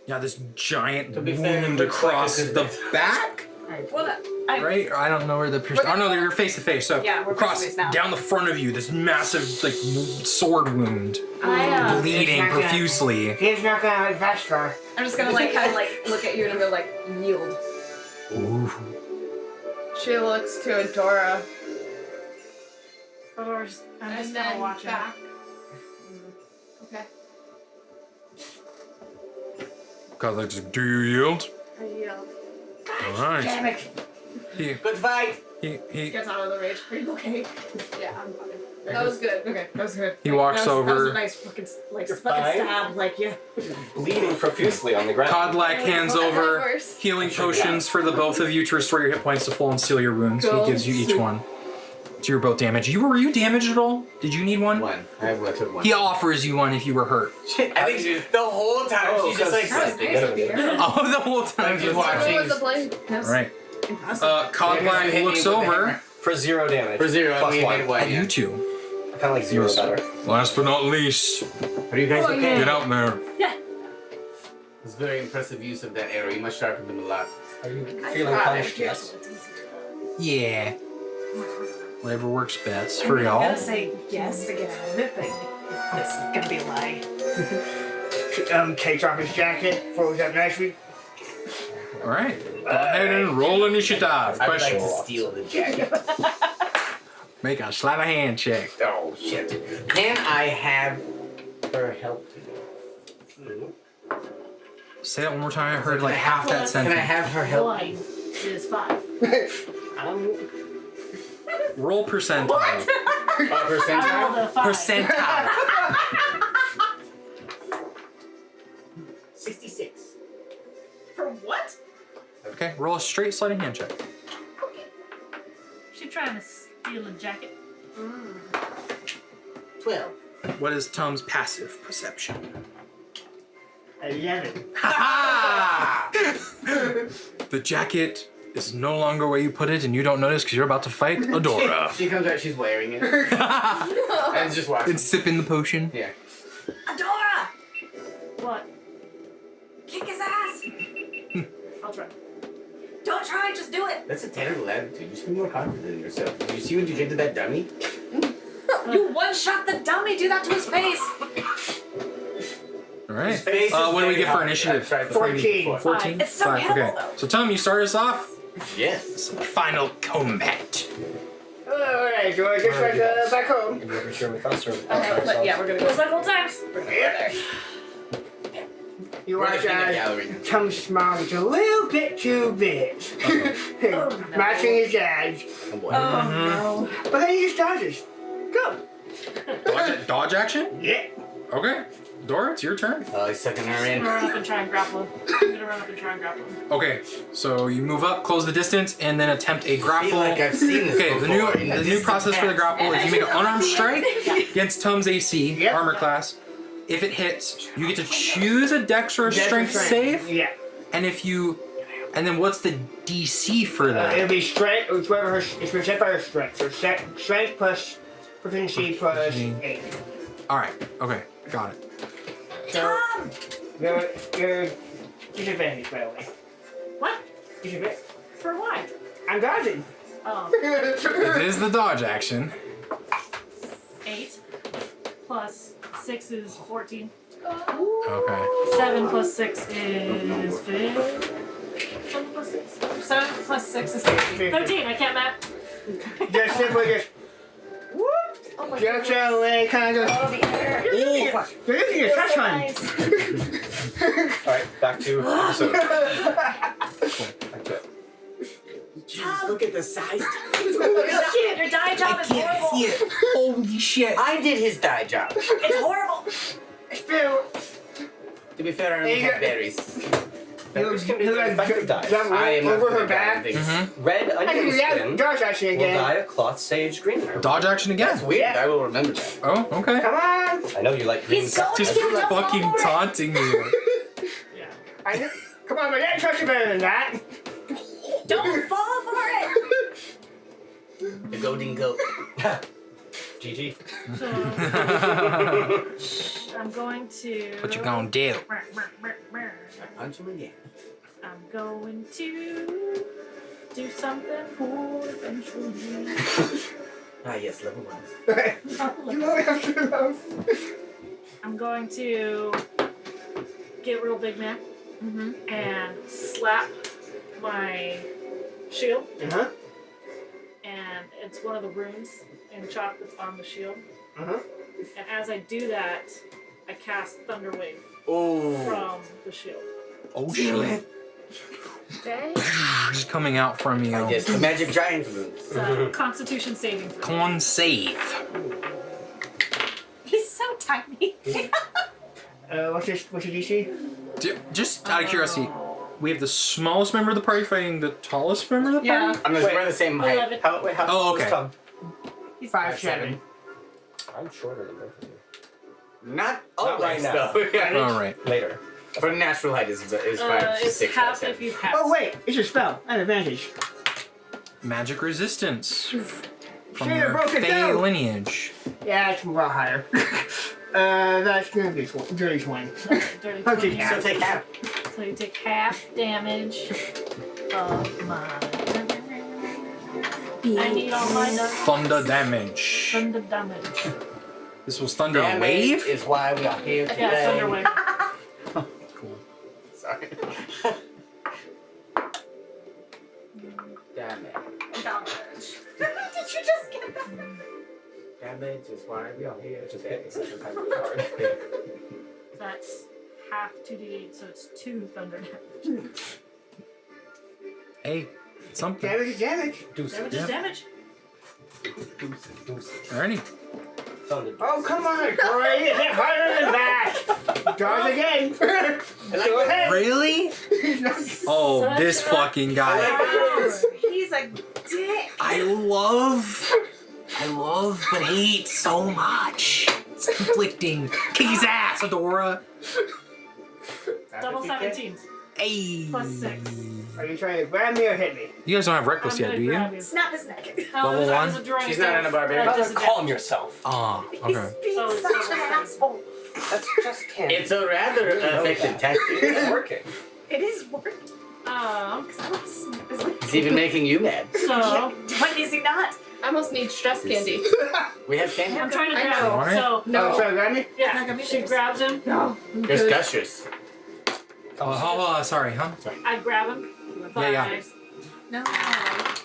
Yeah, this giant
To be fair,
wound
it looks like
across
a good
the
base.
back.
Well,
Right? I don't know where the pierce. Oh no, you're face to face. So
Yeah, we're
across
face-to-face now.
down the front of you, this massive like sword wound,
I,
bleeding
It's not gonna-
profusely.
He's not gonna invest her.
I'm just gonna like kind of like look at you and go like yield.
Ooh.
she looks to Adora
I'm
and
just kind of
then
watching.
back. Okay.
God, like, do you yield?
I yield.
All right.
Damn it.
He
Good fight.
Gets out of the rage. Are you okay?
Yeah, I'm fine. That was good.
Okay, that was good.
He walks
that was
over.
a nice fucking like
You're
fucking
fine.
stab. Like yeah.
Bleeding profusely on the ground.
Codlack hands over
Worse.
healing potions for the both of you to restore your hit points to full and seal your wounds. He gives you each one. So you're both damaged. Were you damaged at all? Did you need one?
One. I took one.
He offers you one if you were hurt.
I think the whole time she's just like
That was nice of you.
Oh, the whole time
I'm
just
just
watching.
What was the blade?
All right.
Impressive.
Codlack looks over
For 0 damage.
For 0,
Plus
we
1.
hit 1.
at
Yeah.
you two.
I kind of like 0 better.
Last but not least,
Are you guys okay?
get out there.
It's very impressive use of that arrow. You must sharpen them a lot.
Are you feeling punished? Yes.
Yeah. Whatever works best for
I'm
y'all.
gonna say yes to get out of it, but this is gonna be a lie.
Takes off his jacket, folds up nicely.
All right. Go ahead and roll initiative.
I would like
Question.
to steal the jacket.
Make a sleight of hand check.
Oh shit. Can I have her help?
Say that one more time. I heard like half that
Can I
sentence.
have her help?
1 is 5.
Roll percentile.
I
Percentile?
rolled a 5.
Percentile.
66.
For what?
Okay. Roll a straight sleight of hand check.
She trying to steal a jacket.
12.
What is Tom's passive perception?
11.
Ha The jacket is no longer where you put it, and you don't notice because you're about to fight Adora.
She comes out, she's wearing it. And just watching.
And sipping the potion.
Yeah.
Adora!
What?
Kick his ass!
I'll try.
Don't try, just do it!
That's a terrible attitude. You should be more confident in yourself. Did you see what you did to that dummy?
You one-shot the dummy! Do that to his face!
All right.
His face is
What do we
very
get for
hot.
initiative?
I've tried
14.
14?
It's so
5.
hittable,
Okay.
though.
So Tom, you start us off.
Yes.
Final combat.
Alright, so I just went back home.
Have you ever sure with us or
But yeah, we're gonna go.
Just like old times.
You
We're the
watch
peanut
as
gallery now.
Tom's smile is a little bit too big. Matching his dad's.
Oh boy.
Oh no.
But then he just dodges. Go.
Dodge action?
Yeah.
Okay. Dora, it's your turn.
He's sucking her
I'm
in.
gonna run up and try and grapple him. I'm gonna run up and try and grapple him.
Okay. So you move up, close the distance, and then attempt a
I
grapple.
feel like I've seen this
Okay,
before.
the new process for the grapple is you make an unarmed strike against Tom's AC,
Yep.
armor class. If it hits, you get to choose a dex or a strength save,
Yeah.
and and then what's the DC for that?
It'll be strength, it's whatever her, it's set by her strength. So strength plus proficiency plus
Proficiency.
8.
All right. Okay. Got it.
So, you're disadvantaged, by the way.
What?
Disadvantage.
For what?
I'm dodging.
Oh.
It is the dodge action.
8 plus 6 is 14.
Okay.
7 plus 6 is 15. 7 plus 6.
7 plus 6 is 13.
13. I can't map.
Just simply just whoop.
Oh my
Just away, kind of.
Oh, the air.
You're using your touch on.
Alright, back to episode. Back to it.
Jesus, look at the size.
Your dye job is horrible.
you.
Holy shit.
I did his dye job.
It's horrible.
Still,
To be fair, I only had berries.
Berries can be effective dyes.
jump
I am
over
not
her
good at
back.
things.
Mm-hmm.
Red
I can
onion
do that.
skin
Josh action
will
again.
dye a cloth sage green hair.
Dodge action again.
That's weird. I will remember that.
Oh, okay.
Come on.
I know you like green
He's
stuff.
going
Just
to
fucking taunting you.
Yeah.
Come on, my dad trusts you better than that.
Don't fall for it.
The goading goat.
GG.
So I'm going to.
What you gonna do?
Punch him again.
I'm going to do something cool eventually.
Ah, yes, level 1.
You only have to love.
I'm going to get real big man and slap my shield,
Uh-huh.
and it's one of the runes in chalk that's on the shield.
Uh-huh.
And as I do that, I cast Thunder Wave
Oh.
from the shield.
Oh shit.
Dang.
Just coming out from you.
Yes, the magic giant runes.
It's a Constitution saving throw.
Con save.
He's so tiny.
What's your DC?
Just out of curiosity, we have the smallest member of the party fighting the tallest member of the party?
We're the same height.
11.
How
Oh,
who's
okay.
Tom?
5'7".
I'm shorter than both of you.
Not
Not
always,
right now.
though. Yeah.
Alright.
Later.
But natural height is 5,
It's
6,
half
5,
if you pass.
Oh wait, it's a spell. An advantage.
Magic resistance. From
Shit,
your
broke it
Fey
down.
lineage.
Yeah, it's a lot higher. That's gonna be dirty 20.
Dirty
I'll
20.
take half.
So take half.
So you take half damage of my. I need all my
Thunder damage.
thunder damage.
This was Thunder
Damage
Wave?
is why we are here today.
Yeah, thunder wave.
Cool.
Sorry. Damage.
Did you just get that?
Damage is why we are here
Just
today.
hit the second time really hard.
That's half 2d8, so it's 2 thunder damage.
Hey, something.
Damage is damage.
Damage is damage.
Alrighty.
Thunder.
Oh, come on, Corey. Hit harder than that. Dodge again. Go ahead.
Really? Oh,
Such
this
a-
fucking guy.
He's a dick.
I love, but hate so much. It's conflicting. Kick his ass, Adora.
Double 17s.
Hey.
Plus 6.
Are you trying to grab me or hit me?
You guys don't have reckless
I'm
yet,
gonna
do you?
grab you.
Snap his neck.
No,
Level
there's-
one?
there's a drawing
She's not
there.
in a barbarian.
There's
Brother,
a
calm
damage.
yourself.
Ah,
He's
okay.
being
So it's
such
level
an
7.
asshole.
That's just candy.
It's a rather effective tactic.
It's working.
It is working.
Um,
Because I want to snap his neck.
It's even making you mad.
so
What is he not?
I almost need stress candy.
We have candy.
I'm trying to
I
grab
know.
him.
Alright.
So
Oh, sorry, grab me?
yeah, she grabs him.
No.
There's gushers.
Sorry, huh?
I grab him.
Yeah.
No.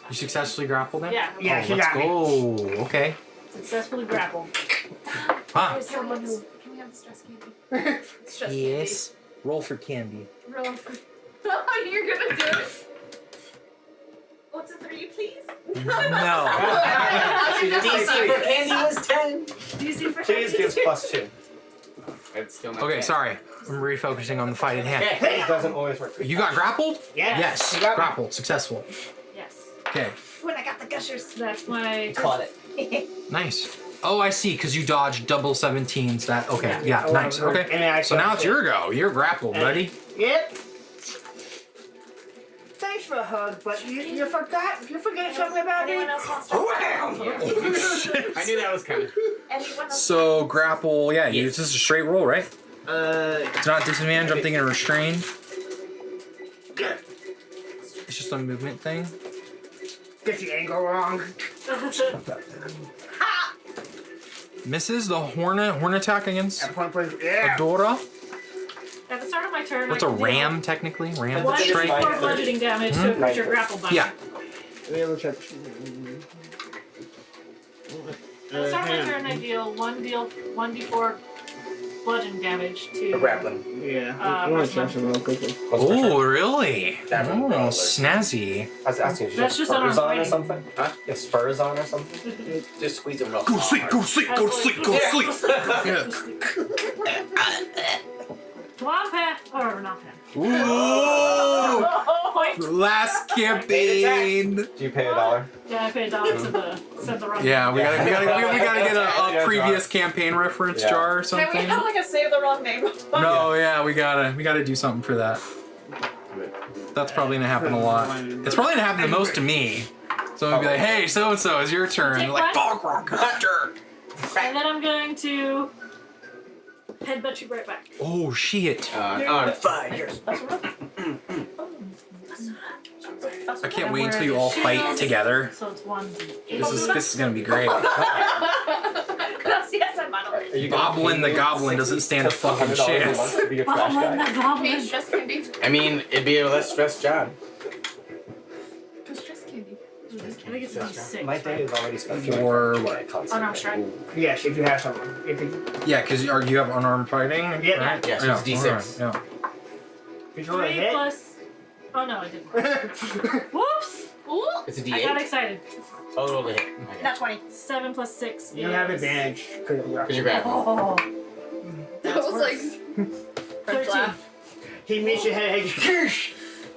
You successfully grappled him?
Yeah.
Yeah, she
Let's
got me.
go. Okay.
Successfully grappled.
Huh?
Can we have the stress candy? Stress
Yes. Roll for candy.
candy. Real. Oh, you're gonna do it.
What's a 3, please?
No.
She just
DC
said
for candy was 10.
DC for
Please gives +2.
It's still not
Okay,
10.
sorry. I'm refocusing on the fight at hand.
Okay.
It doesn't always work.
You got grappled?
Yes.
Yes. Grappled. Successful.
Yes.
Okay.
When I got the gushers.
That's my.
Caught it.
Nice. Oh, I see. Because you dodged double 17s. That. Okay. Yeah.
Oh,
Nice.
and
Okay.
then I
So now it's your go. You're grappled, buddy.
Yep. Thanks for a hug, but you forgot something about me.
Anyone else wants to?
Oh,
I knew that was coming.
Anyone else?
So grapple. Yeah. You, this is a straight roll, right? It's not disadvantage. I'm thinking restrained. It's just a movement thing.
Get the angle wrong.
Misses the horn attack against
At point blank. Yeah.
Adora.
At the start of my turn,
What's
I
a
can deal
ram technically? Ram
One
straight.
d4 bludgeoning damage to a creature grappled by me.
Yeah.
We'll check.
At the start of my turn, I deal 1d4 bludgeon damage to.
A grappling.
Yeah. I want to try some real quickly.
Oh, really?
That
Oh,
would roll.
snazzy.
I was asking,
That's
you
just
have spurs on or
unarmed
something?
Huh?
You have spurs on or something?
Just squeeze them real
Go sleep,
hard.
go sleep, go sleep, go
Yeah.
sleep. Yeah.
Come on, Pat. Or not Pat.
Ooh,
Point.
last campaign.
Do you pay $1?
Yeah, I paid $1 to the send the run.
Yeah, we gotta get
Yeah,
a previous campaign reference
Yeah.
jar or
Can we
something.
have like a save the wrong name?
No, yeah, we gotta do something for that. That's probably gonna happen a lot. It's probably gonna happen the most to me. So I'm gonna be like, hey, so and so, it's your turn.
Take
You're like,
one.
fuck, Hunter.
And then I'm going to headbutt you right back.
Oh shit.
On fire.
I can't wait until you all fight together.
So it's 1d8.
This is gonna be great.
Gracias, hermano.
Boblin the Goblin doesn't stand a fucking chance.
To be a trash
Boblin
guy?
the Goblin.
Me, stress candy.
I mean, it'd be a less stressed job.
Stress candy.
I think it's a d6.
My day is already spent
For
doing
what?
Unarmed strike.
Yes, if you have someone. If you,
Yeah, because you have unarmed fighting.
Yeah.
Right?
Yeah, so it's D6.
alright,
if you want to
3
hit.
plus. Oh no, I didn't. Whoops!
Ooh.
It's a
I got
D8.
excited.
Total to hit.
Not 20.
7 plus 6.
You have
is-
advantage because
Because you're grappling.
Oh.
That was like. French
13.
laugh.
he meets your head and he goes,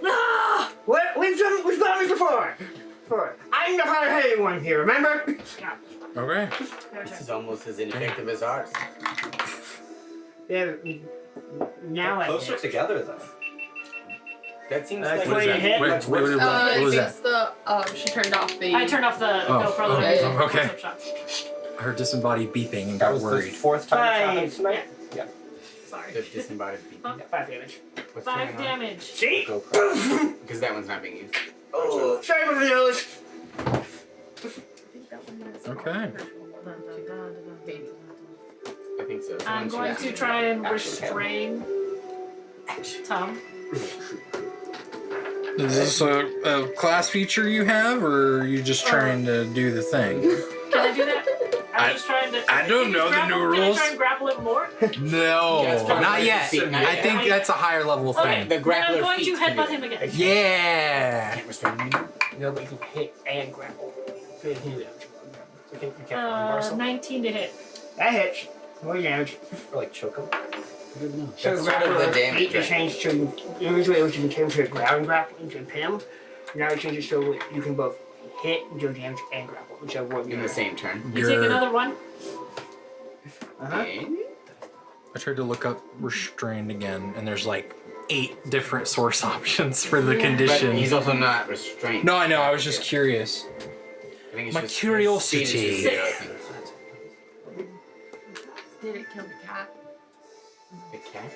Ah!
what? We've done this before. I'm the hard-headed one here, remember?
Yeah.
Okay.
Your
This
turn.
is almost as ineffective as ours.
Yeah. Now I
Closer together though.
That seems
What
like
What is that?
hit?
Wait, what was
It's
that?
the she turned off the.
I turned off the GoPro
oh,
limit.
okay.
Close-up shot.
I heard disembodied beeping and
That
got
was the
worried.
4th time it's happened tonight.
Sorry.
the disembodied beat.
Huh?
5 damage.
What's
5
going on?
damage.
See?
GoPro.
Because that one's not being used.
Oh, sorry for the nose.
Okay.
I think so.
I'm going to try and restrain Tom.
Is this a class feature you have, or are you just trying to do the thing?
Can I do that? I'm just trying to.
I don't know the new
Can I
rules.
try and grapple it more?
No,
Yeah, it's probably
not yet.
not
I
yet.
think that's a higher level
Okay,
thing.
The
then I'm
grappler
going to
feet can
headbutt
do
him again.
Yeah.
Can't restrain him.
No, but you can hit and grapple. So you can do that.
You can't armbar someone?
19 to hit.
That hits. More damage.
Or like choke him?
So
That's sort of the damage,
feet
right?
changed to usually it was intended to ground grappling to pin him. Now it changes so you can both hit, do damage, and grapple, whichever one
In
you
the same turn.
You take another one.
Uh-huh.
Okay.
I tried to look up restrained again, and there's like 8 different source options for the
But
condition.
he's also not restrained.
No, I know. I was just curious.
I think it's
My
just
curiosity.
speed is just 0, I think.
Did it kill the cat?
The cat?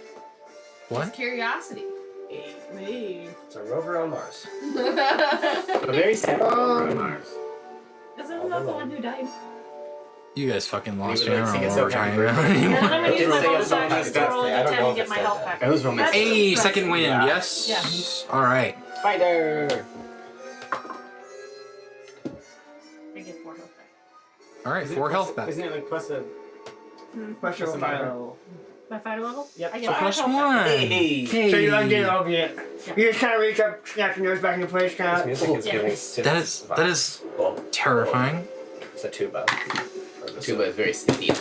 What?
Curiosity.
It's a rover on Mars.
A very sad on Mars.
Isn't that the one who died?
You guys fucking lost
We
me. I
would
don't
like
know
to
what we're
get
talking
some
about
And then
anymore.
I'm going to use my
Didn't say
bonus
it's
action
on
to
my
roll
I
a
don't
d10
know
to
if
get
it's
my
that
health
bad.
back.
Hey,
That's
second wind.
Yeah.
Yes. All right.
Fighter!
I get 4 health back.
All right. 4 health back.
Isn't it like plus a...
Plus your
Plus
file.
My fighter level?
Yep.
I get
So
5
plus
health back.
1.
Hey!
Hey.
So you undid all of it. You just kind of reach up, snap your nose back into place,
This
kind of.
music is
Yeah.
giving
That is terrifying.
It's a tuba.
Tuba is very sticky.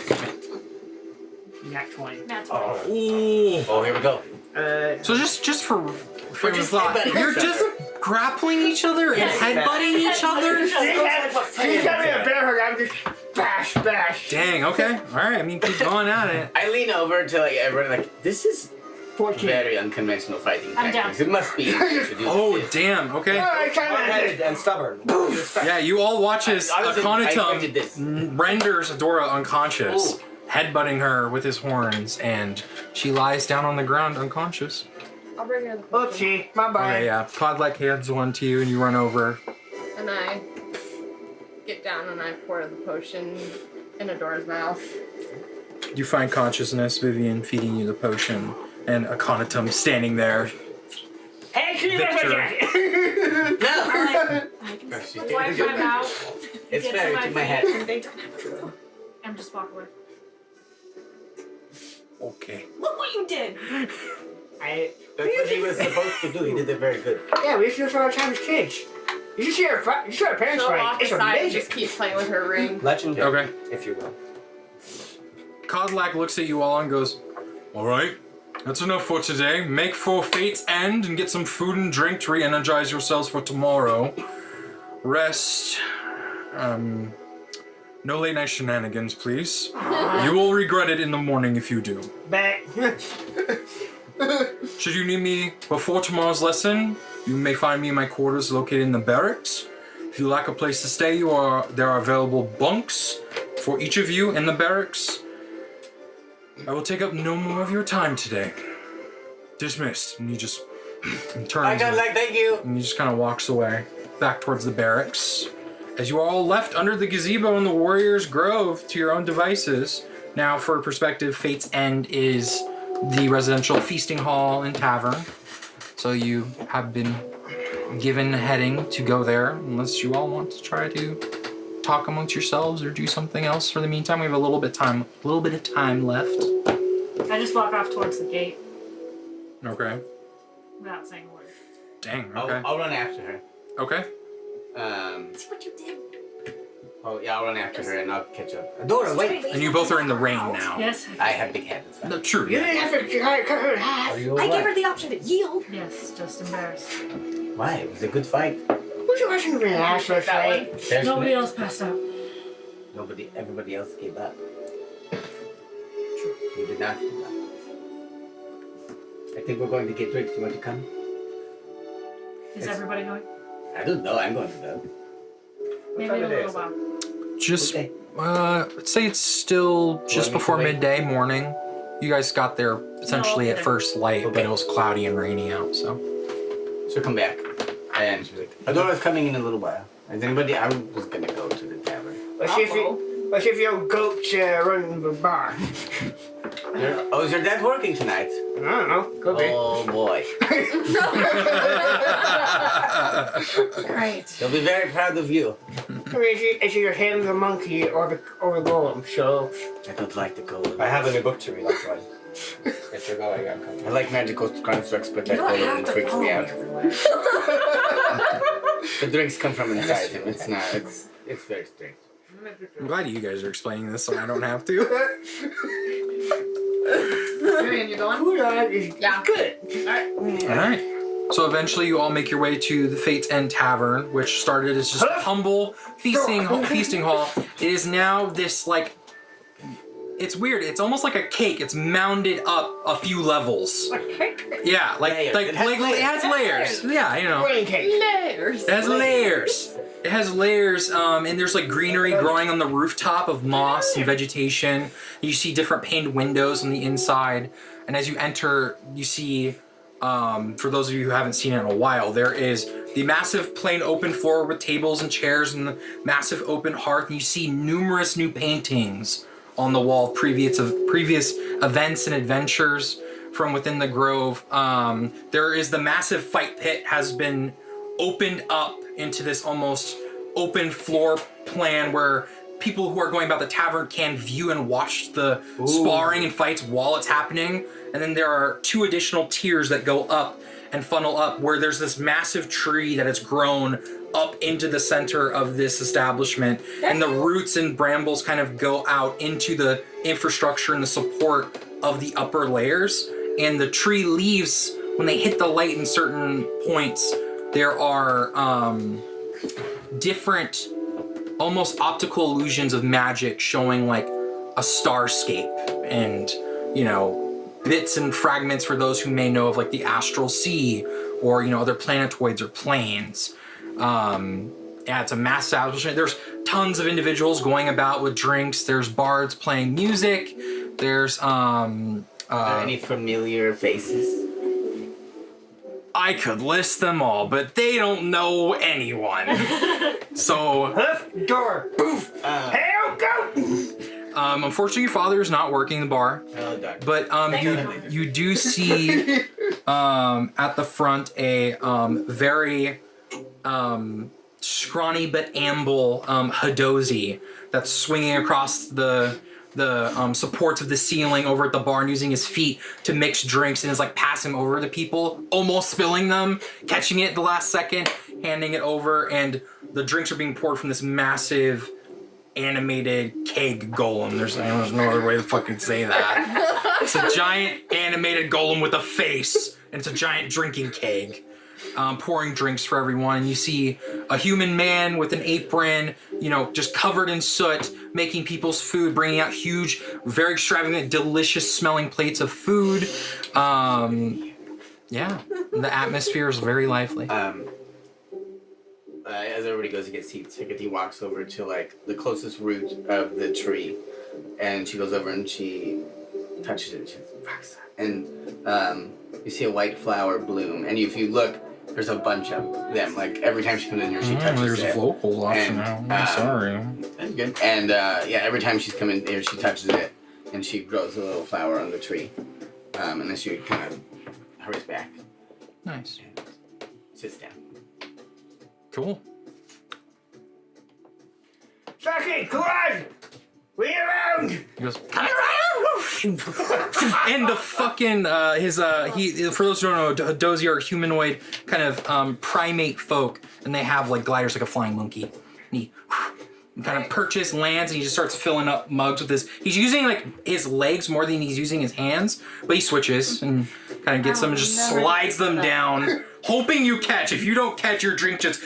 Nat 20.
Nat 20.
Ooh.
Oh, here we go.
So just for
just
thought,
headbutting
you're
each
just grappling each other and
Yes.
headbutting each other.
She's got me a bear hug. I'm just bash, bash.
Dang. Okay. All right. I mean, keep going at it.
I lean over to like everyone like, this is
14.
very unconventional fighting
I'm down.
tactics. It must be easier to do
Oh
this.
damn. Okay.
I kind of
Hard-headed and stubborn.
Yeah. You all watch as
I expected this.
Aconitum renders Adora unconscious,
Ooh.
headbutting her with his horns, and she lies down on the ground unconscious.
I'll bring her the potion.
Oopsie, my bye.
Okay. Yeah. Cloud-like hands one to you, and you run over.
And I get down and I pour the potion in Adora's mouth.
You find consciousness, Vivian feeding you the potion, and Aconitum standing there.
Hey, she left
Victor.
my jacket.
No!
I can
She's
wipe
taking
my
it.
mouth.
It's
Get to
fair,
my
to my
feet.
head.
And just walk away.
Okay.
Look what you did!
That's what he was supposed to do. He did it very good.
Yeah, we used to do this all the time as kids. You should see our parents
She'll
fight.
walk
It's
aside and
amazing.
just keep playing with her ring.
Legendary,
Okay.
if you will.
Kozlak looks at you all and goes, all right, that's enough for today. Make for Fate's End and get some food and drink to re-energize yourselves for tomorrow. Rest. No late night shenanigans, please. You will regret it in the morning if you do.
But
Should you need me before tomorrow's lesson, you may find me in my quarters located in the barracks. If you lack a place to stay, there are available bunks for each of you in the barracks. I will take up no more of your time today. Dismissed. And he just turns
Thank you.
and he just kind of walks away back towards the barracks. As you are all left under the gazebo in the Warriors' Grove to your own devices. Now, for perspective, Fate's End is the residential feasting hall and tavern. So you have been given a heading to go there, unless you all want to try to talk amongst yourselves or do something else. For the meantime, we have a little bit of time left.
I just walk off towards the gate
Okay.
without saying a word.
Dang. Okay.
I'll run after her.
Okay.
See what you did.
Oh yeah, I'll run after her and I'll catch up. Adora, wait.
And you both are in the rain now.
Yes.
I have big hands.
No, true.
you didn't have to cut her in half.
Are you
I gave
alright?
her the option to yield.
Yes, just embarrassed.
Why? It was a good fight.
Would you watch me relax with that one?
There's
Nobody else passed out.
Everybody else gave up. You did not give up. I think we're going to get drinks. You want to come?
Is everybody going?
I don't know. I'm going to go.
Maybe in a little while.
Just,
Okay.
let's say it's still just before midday morning. You guys got there essentially at first light, but it was cloudy and rainy out, so.
So come back. And she was like, Adora's coming in a little while. Is anybody? I was gonna go to the tavern.
Let's see if your goats run the bar.
Is your dad working tonight?
I don't know. Could be.
Oh boy.
Great.
He'll be very proud of you.
I mean, it's either him, the monkey, or the golem. So
I don't like the golem.
I have a new book to read, that's why. If you're going, I'm coming.
I like magical constructs, but that
You don't have
golem
to
freaks
follow
me
me
out.
everywhere.
The drinks come from inside him. It's not. It's very strange.
I'm glad you guys are explaining this so I don't have to.
Vivian, you going?
Kulon is
Yeah.
good.
Alright. So eventually you all make your way to the Fate's End Tavern, which started as just a humble feasting hall. It is now this, like, it's weird. It's almost like a cake. It's mounded up a few levels. Yeah,
Layers.
it has layers. Yeah, you know.
Rain cake.
Layers.
It has layers. It has layers, and there's like greenery growing on the rooftop of moss and vegetation. You see different paned windows on the inside, and as you enter, you see, for those of you who haven't seen it in a while, there is the massive plain open floor with tables and chairs and the massive open hearth, and you see numerous new paintings on the wall of previous events and adventures from within the grove. There is the massive fight pit has been opened up into this almost open floor plan where people who are going about the tavern can view and watch the sparring and fights while it's happening. And then there are 2 additional tiers that go up and funnel up where there's this massive tree that has grown up into the center of this establishment, and the roots and brambles kind of go out into the infrastructure and the support of the upper layers. And the tree leaves, when they hit the light in certain points, there are different, almost optical illusions of magic showing like a starscape and, you know, bits and fragments for those who may know of like the astral sea or, you know, other planetoids or planes. Yeah, it's a mass establishment. There's tons of individuals going about with drinks. There's bards playing music. There's
Are there any familiar faces?
I could list them all, but they don't know anyone. So,
Hoof, door, poof, hell, go!
unfortunately, your father is not working the bar.
Oh, darn.
But you do see at the front a very scrawny but amble Hadozi that's swinging across the supports of the ceiling over at the barn, using his feet to mix drinks, and is like passing them over to people, almost spilling them, catching it at the last second, handing it over, and the drinks are being poured from this massive animated keg golem. There's no other way to fucking say that. It's a giant animated golem with a face, and it's a giant drinking keg. Pouring drinks for everyone. And you see a human man with an apron, just covered in soot, making people's food, bringing out huge, very extravagant, delicious smelling plates of food. Yeah, the atmosphere is very lively.
As everybody goes to get seats, Hekatee walks over to like the closest root of the tree, and she goes over and she touches it. She goes, and you see a white flower bloom, and if you look, there's a bunch of them. Like every time she comes in here, she touches
there's
it.
There's vocals option now. I'm sorry.
That's good. And every time she's come in here, she touches it, and she grows a little flower on the tree, and then she kind of hurries back.
Nice.
And sits down.
Cool.
Saki, come on! Bring it around!
He goes, coming around! And the fucking, for those who don't know, Dozy are humanoid kind of primate folk, and they have like gliders like a flying monkey. And he kind of perches, lands, and he just starts filling up mugs with this. He's using like his legs more than he's using his hands, but he switches and kind of gets them and just slides them down, hoping you catch. If you don't catch, your drink just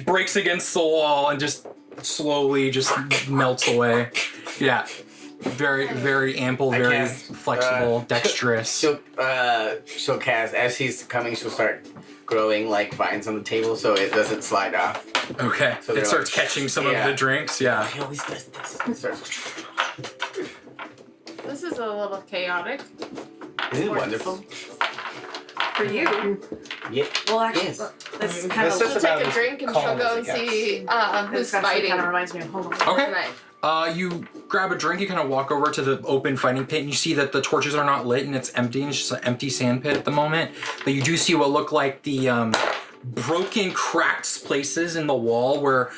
breaks against the wall and just slowly just melts away. Yeah. Very, very ample, very flexible, dexterous.
She'll cast, as he's coming, she'll start growing like vines on the table so it doesn't slide off.
Okay. So it starts catching some of the drinks, yeah.
He always does this.
This is a little chaotic.
Isn't it wonderful?
For you.
Yeah.
Well, actually,
Yes.
this kind of
She'll take a drink and she'll go and see who's fighting.
Kind of reminds me of Homelands.
Okay.
Tonight.
You grab a drink, you kind of walk over to the open fighting pit, and you see that the torches are not lit and it's empty, and it's just an empty sand pit at the moment. But you do see what look like the broken, cracked places in the wall where,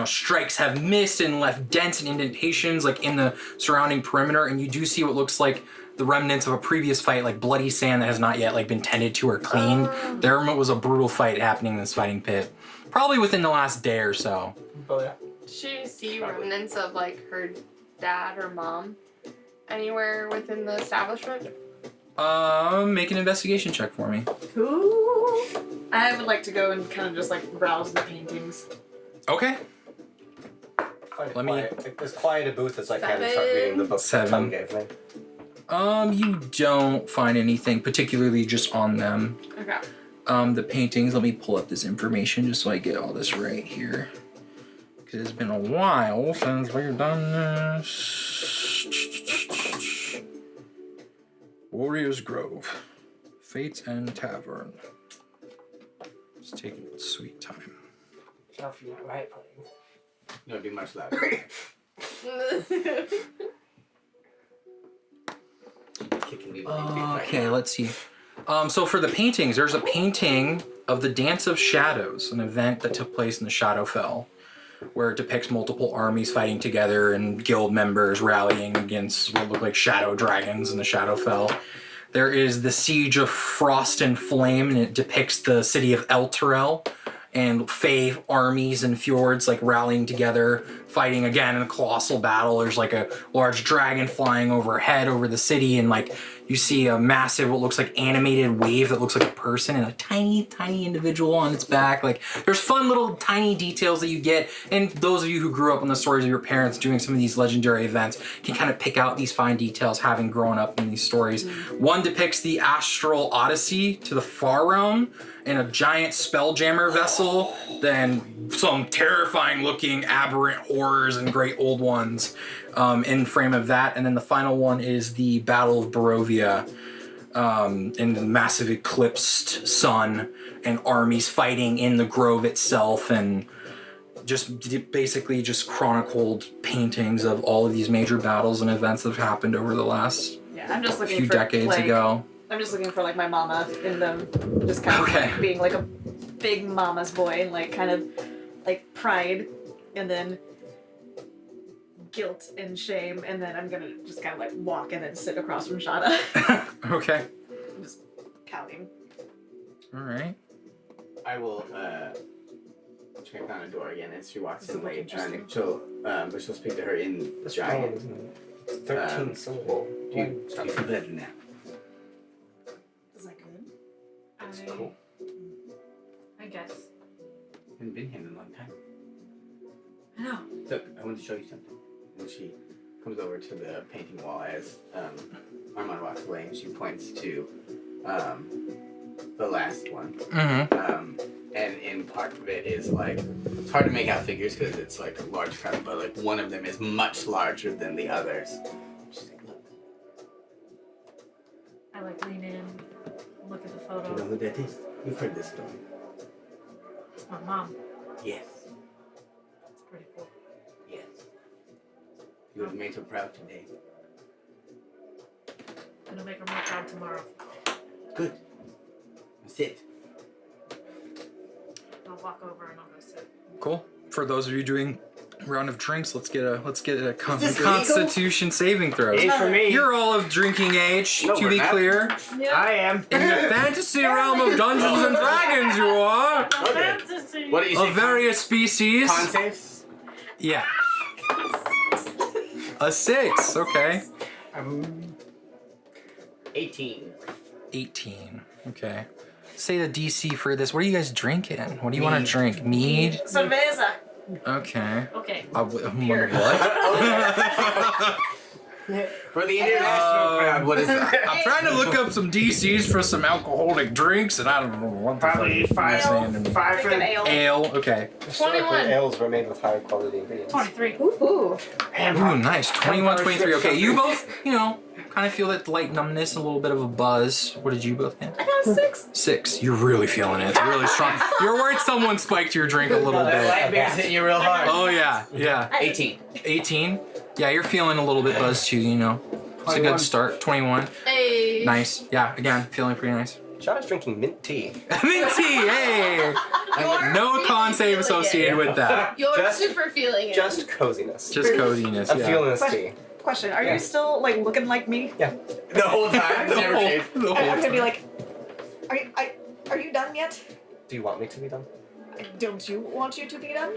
strikes have missed and left dents and indentations like in the surrounding perimeter, and you do see what looks like the remnants of a previous fight, like bloody sand that has not yet like been tended to or cleaned. There was a brutal fight happening in this fighting pit, probably within the last day or so.
Oh yeah.
Does she see remnants of like her dad or mom anywhere within the establishment?
Make an investigation check for me.
Cool. I would like to go and kind of just like browse the paintings.
Okay.
As quiet a booth as I can and start reading the book that Tom gave me.
You don't find anything particularly just on them.
Okay.
The paintings, let me pull up this information just so I get all this right here. Because it's been a while since we've done this. Warrior's Grove. Fates and Tavern. It's taking its sweet time.
Right.
No, it'd be much louder.
Okay, let's see. So for the paintings, there's a painting of the Dance of Shadows, an event that took place in the Shadowfell, where it depicts multiple armies fighting together and guild members rallying against what look like shadow dragons in the Shadowfell. There is the Siege of Frost and Flame, and it depicts the city of Elturel and Fae armies and fjords like rallying together, fighting again in a colossal battle. There's like a large dragon flying overhead over the city, and like you see a massive, what looks like animated wave that looks like a person and a tiny, tiny individual on its back. Like there's fun little tiny details that you get, and those of you who grew up on the stories of your parents doing some of these legendary events can kind of pick out these fine details having grown up in these stories. One depicts the astral odyssey to the far realm in a giant spelljammer vessel, then some terrifying looking aberrant horrors and great old ones in frame of that. And then the final one is the Battle of Barovia in the massive eclipsed sun and armies fighting in the grove itself, and just basically just chronicled paintings of all of these major battles and events that have happened over the last
I'm just looking
few
for
decades ago.
I'm just looking for like my mama in them, just kind of like, being like a big mama's boy and like kind of like pride, and then guilt and shame, and then I'm gonna just kind of like walk and then sit across from Schade.
Okay.
Just pouting.
All right.
I will check on Adora again as she walks
Does it
in
look
late,
interesting?
and but she'll speak to her in giant.
13 syllable.
Do you feel better now?
Is that good?
That's cool.
I guess.
Haven't been here in a long time.
I know.
Look, I want to show you something. And she comes over to the painting wall as Armand walks away, and she points to the last one.
Mm-hmm.
And in part of it is like, it's hard to make out figures because it's like a large crowd, but like one of them is much larger than the others. She's like, look,
I like lean in, look at the
do you know
photo.
who that is? You've heard this story.
It's my mom.
Yes,
It's pretty cool.
yes. You would have made her proud today.
I'm gonna make her more proud tomorrow.
Good. Sit.
I'll walk over and I'll go sit.
Cool. For those of you doing a round of drinks, let's get a
this legal?
Constitution saving throw.
It's for me.
You're all of drinking age,
No,
to
we're
be
not.
clear.
I am.
In the fantasy realm of Dungeons and Dragons, you are.
Okay.
Fantasy.
What do you say?
Of various species.
Con saves?
Yeah. A 6. Okay.
18.
18. Okay. Say the DC for this. What are you guys drinking? What do you want to drink? Mead?
Cerveza.
Okay.
Okay.
What?
For the international crowd, what is that?
I'm trying to look up some DCs for some alcoholic drinks, and I don't know what the
Probably
fuck you're saying to me.
five
Drink an
for
ale.
Ale. Okay.
Historically,
21.
ales were made with higher quality ingredients.
23.
Ooh.
Ooh, nice. 21, 23. Okay, you both, kind of feel that light numbness, a little bit of a buzz. What did you both get?
I got a 6.
6. You're really feeling it. It's really strong. You're worried someone spiked your drink a little
That
bit.
light beer's hitting you real hard.
Oh, yeah. Yeah.
18.
18. Yeah, you're feeling a little bit buzzed too, It's a
21.
good start. 21.
Hey.
Nice. Yeah, again, feeling pretty nice.
Shado's drinking mint tea.
Mint tea, hey! No con save associated with that.
You're
Just-
super feeling it.
Just coziness.
Just coziness,
I'm
yeah.
feeling this tea.
Question: Are
Yeah.
you still like looking like me?
Yeah.
The whole time?
The
Never
whole-
changed.
the whole
I'm gonna be
time.
like, are you done yet?
Do you want me to be done?
Don't you want you to be done?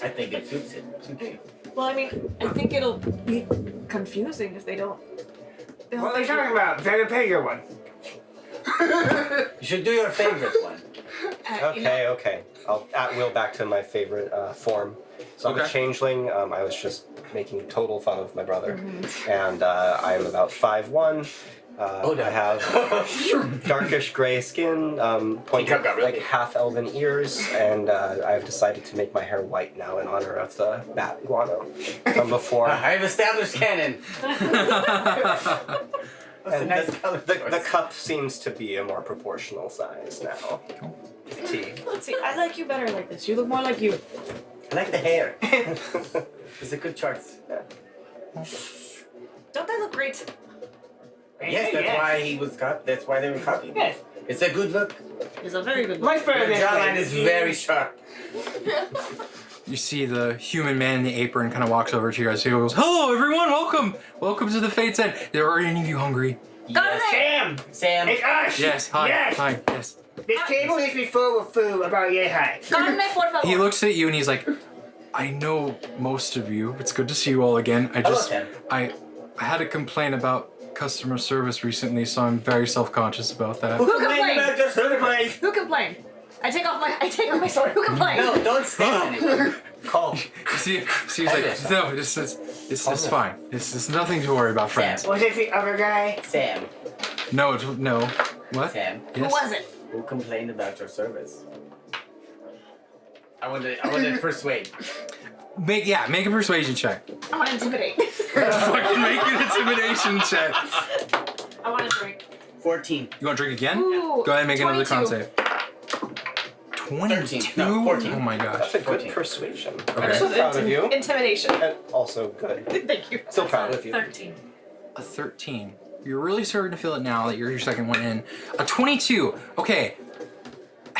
I think it suits it.
Well, I mean, I think it'll be confusing if they don't.
What are you talking about? Better pay your one.
You should do your favorite one.
Okay. I'll at will back to my favorite form. So I'm a
Okay.
changeling. I was just making total fun of my brother, and I am about 5'1".
Oh, no.
I have darkish gray skin, pointed
Teacup got really
like
big.
half elven ears, and I've decided to make my hair white now in honor of the bat guano from before.
I've established canon. That's a
And
nice color
the
choice.
cup seems to be a more proportional size now. Tea.
Let's see. I like you better like this. You look more like you.
I like the hair. It's a good choice.
Don't they look great?
Yes, that's why he was that's why they were copied.
Yes.
It's a good look.
It's a very good look.
Much better
Your
this
jawline
way.
is very sharp.
You see the human man in the apron kind of walks over to you guys. He goes, "Hello, everyone. Welcome to the Fate's End. Are any of you hungry?"
Yes.
Sam!
Sam.
It's us!
Yes. Hi.
Yes!
Hi. Yes.
This table needs to be full of food about yay high.
Carne, por favor.
He looks at you and he's like, "I know most of you. It's good to see you all again.
Hello, Sam.
I had a complaint about customer service recently, so I'm very self-conscious about that."
Who
complained?
complained about your service?
Who complained? I take off my sword. Who complained?
No, don't stand anymore.
Calm.
See, he's like, "No, it's fine. It's nothing to worry about, friends."
Was it the other guy?
Sam.
No. What?
Sam.
Who
Yes.
was it?
Who complained about your service? I want to persuade.
Make a persuasion check.
I want to intimidate.
Fucking make an intimidation check.
I want to drink.
14.
You want to drink again?
Ooh,
Go ahead and make another con
22.
save. 22?
13. No, 14.
Oh my
That's
gosh.
a good
14.
persuasion.
Okay.
I'm so proud of you.
Intimidation.
And also good.
Thank you.
Still proud of you.
13.
A 13. You're really starting to feel it now that your second one in. A 22. Okay.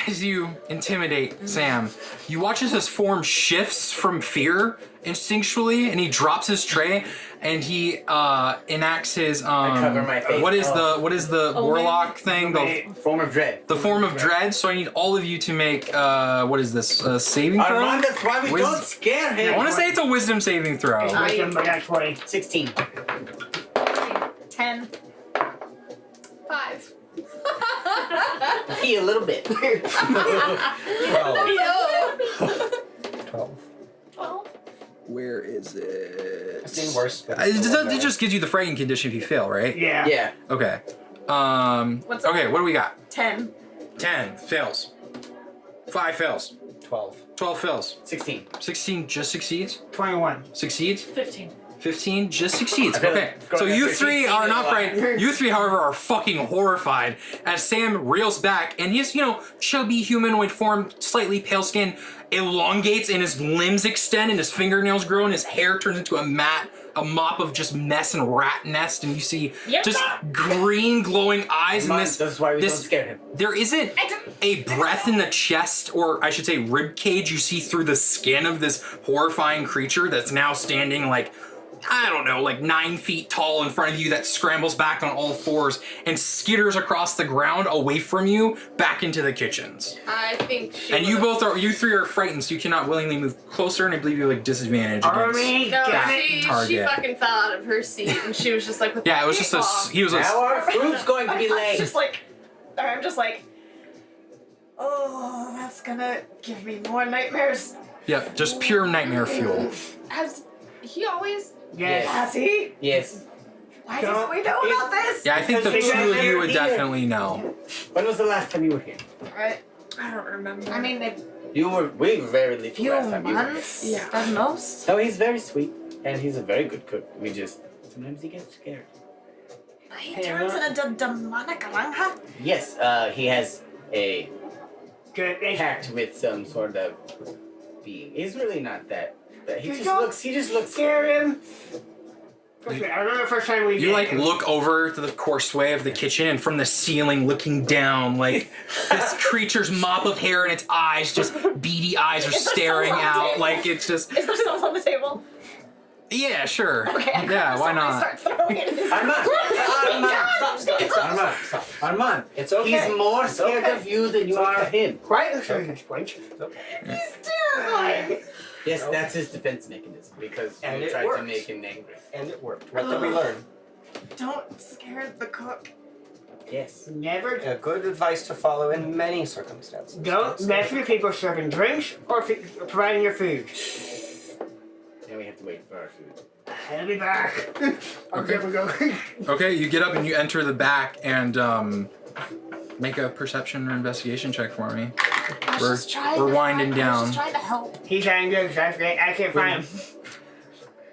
as you intimidate Sam, you watch as his form shifts from fear instinctually, and he drops his tray, and he enacts his
cover my face.
what is the warlock thing? The
Form of dread.
form of dread. So I need all of you to make what is this? Saving throw?
Armand, that's why we don't scare him.
I want to say it's a wisdom saving throw.
Wisdom, I got 20.
16.
10.
5.
Pee a little bit.
12. 12.
12.
Where is it?
I've seen worse. But
It just gives you the frightened condition if you fail, right?
Yeah.
Yeah.
Okay.
What's
Okay, what do we got?
10.
10 fails. 5 fails.
12.
12 fails.
16.
16 just succeeds.
21.
Succeeds.
15.
15 just succeeds.
I feel
Okay.
like
So
going
you
after
three
15
are
is
not
a lot.
frightened. You three, however, are fucking horrified as Sam reels back and his, chubby humanoid form, slightly pale skin, elongates and his limbs extend and his fingernails grow and his hair turns into a mop of just mess and rat nest, and you see just green glowing eyes and
Armand,
this.
that's why we don't
this
scare him.
There isn't a breath in the chest, or I should say rib cage, you see through the skin of this horrifying creature that's now standing like, I don't know, like 9 feet tall in front of you, that scrambles back on all fours and skitters across the ground away from you back into the kitchens.
I think she.
And you three are frightened, so you cannot willingly move closer, and I believe you have like disadvantage
Army,
against
No,
that
she
target.
fucking fell out of her seat and she was just like, with
Yeah, it was
the
just
paintball.
he was
Now our fruit's going to be
I'm
late.
just like, oh, that's gonna give me more nightmares.
yeah, just pure nightmare fuel.
Has he always?
Yes.
Has he?
Yes.
Why didn't we know about this?
Yeah, I think the
Because
two
they
of you would
never did.
definitely know.
When was the last time you were here?
I don't remember.
I mean, a
We were very little
few
last time you were here.
months
Yeah.
at most.
No, he's very sweet, and he's a very good cook. Sometimes he gets scared.
He turns into a demonic langha.
Yes, he has a
Good.
pact with some sort of being. He's really not that. He
You
just
don't
looks
Scare him. Okay, I remember the first time we
You like look over to the courseway of the kitchen, and from the ceiling looking down, like this creature's mop of hair and its eyes, just beady eyes, are
Is there
staring
someone on the
out.
table?
Like it's just,
Is there stuff on the table?
yeah, sure,
Okay, I
yeah, why
somebody
not?
Start throwing it in his
Armand!
Stop.
Armand! Armand!
It's okay.
He's more scared
okay.
of you than you are of him.
Right? Looks like a sponge.
He's terrifying.
Yes, that's his defense mechanism, because
And
you
it
tried to
works.
make him angry.
And it worked. What did we learn?
Don't scare the cook.
Yes.
Never.
Good advice to follow in many circumstances.
Don't mess with people serving drinks or providing your food.
Now we have to wait for our food.
I'll be back. Okay, we go.
Okay, you get up and you enter the back and make a perception or investigation check for me. We're winding down.
Just trying to help.
He's angry because I can't find him.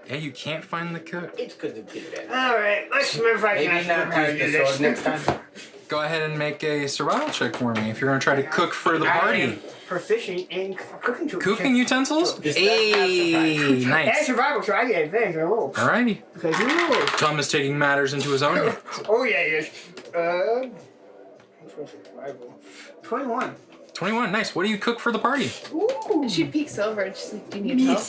Yeah, you can't find the cook.
It's good to be there.
Alright, let's move right
Maybe not use the sword next time.
Go ahead and make a survival check for me if you're gonna try to cook for the
I
party.
am proficient in cooking tools.
Cooking utensils?
This does
Hey,
And
nice.
survival, so I get advantage on roll.
Alrighty.
Because you roll.
Tom is taking matters into his own hands.
Oh yeah, yes. What's my survival? 21.
21, nice. What do you cook for the party?
Ooh.
She peeks over and she's like, "Do you need help?"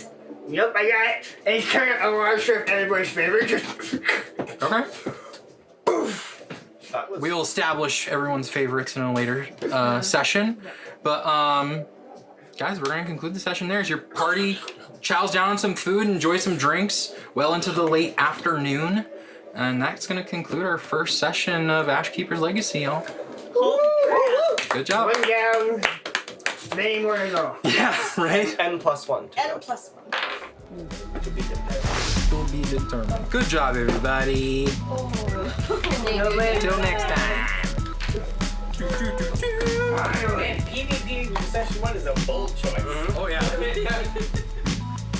Yep, I got it. And it's kind of a large of everybody's favorite.
Okay.
That was
We'll establish everyone's favorites in a later session. But, guys, we're going to conclude the session there as your party chows down on some food, enjoys some drinks well into the late afternoon. And that's going to conclude our first session of Ashkeepers Legacy, y'all. Good job.
One down. Many more to go.
Yeah, right?
N plus 1. to
N
go.
plus 1.
Will be determined. Good job, everybody. Till next time.
Man, PvP session 1 is a bold choice.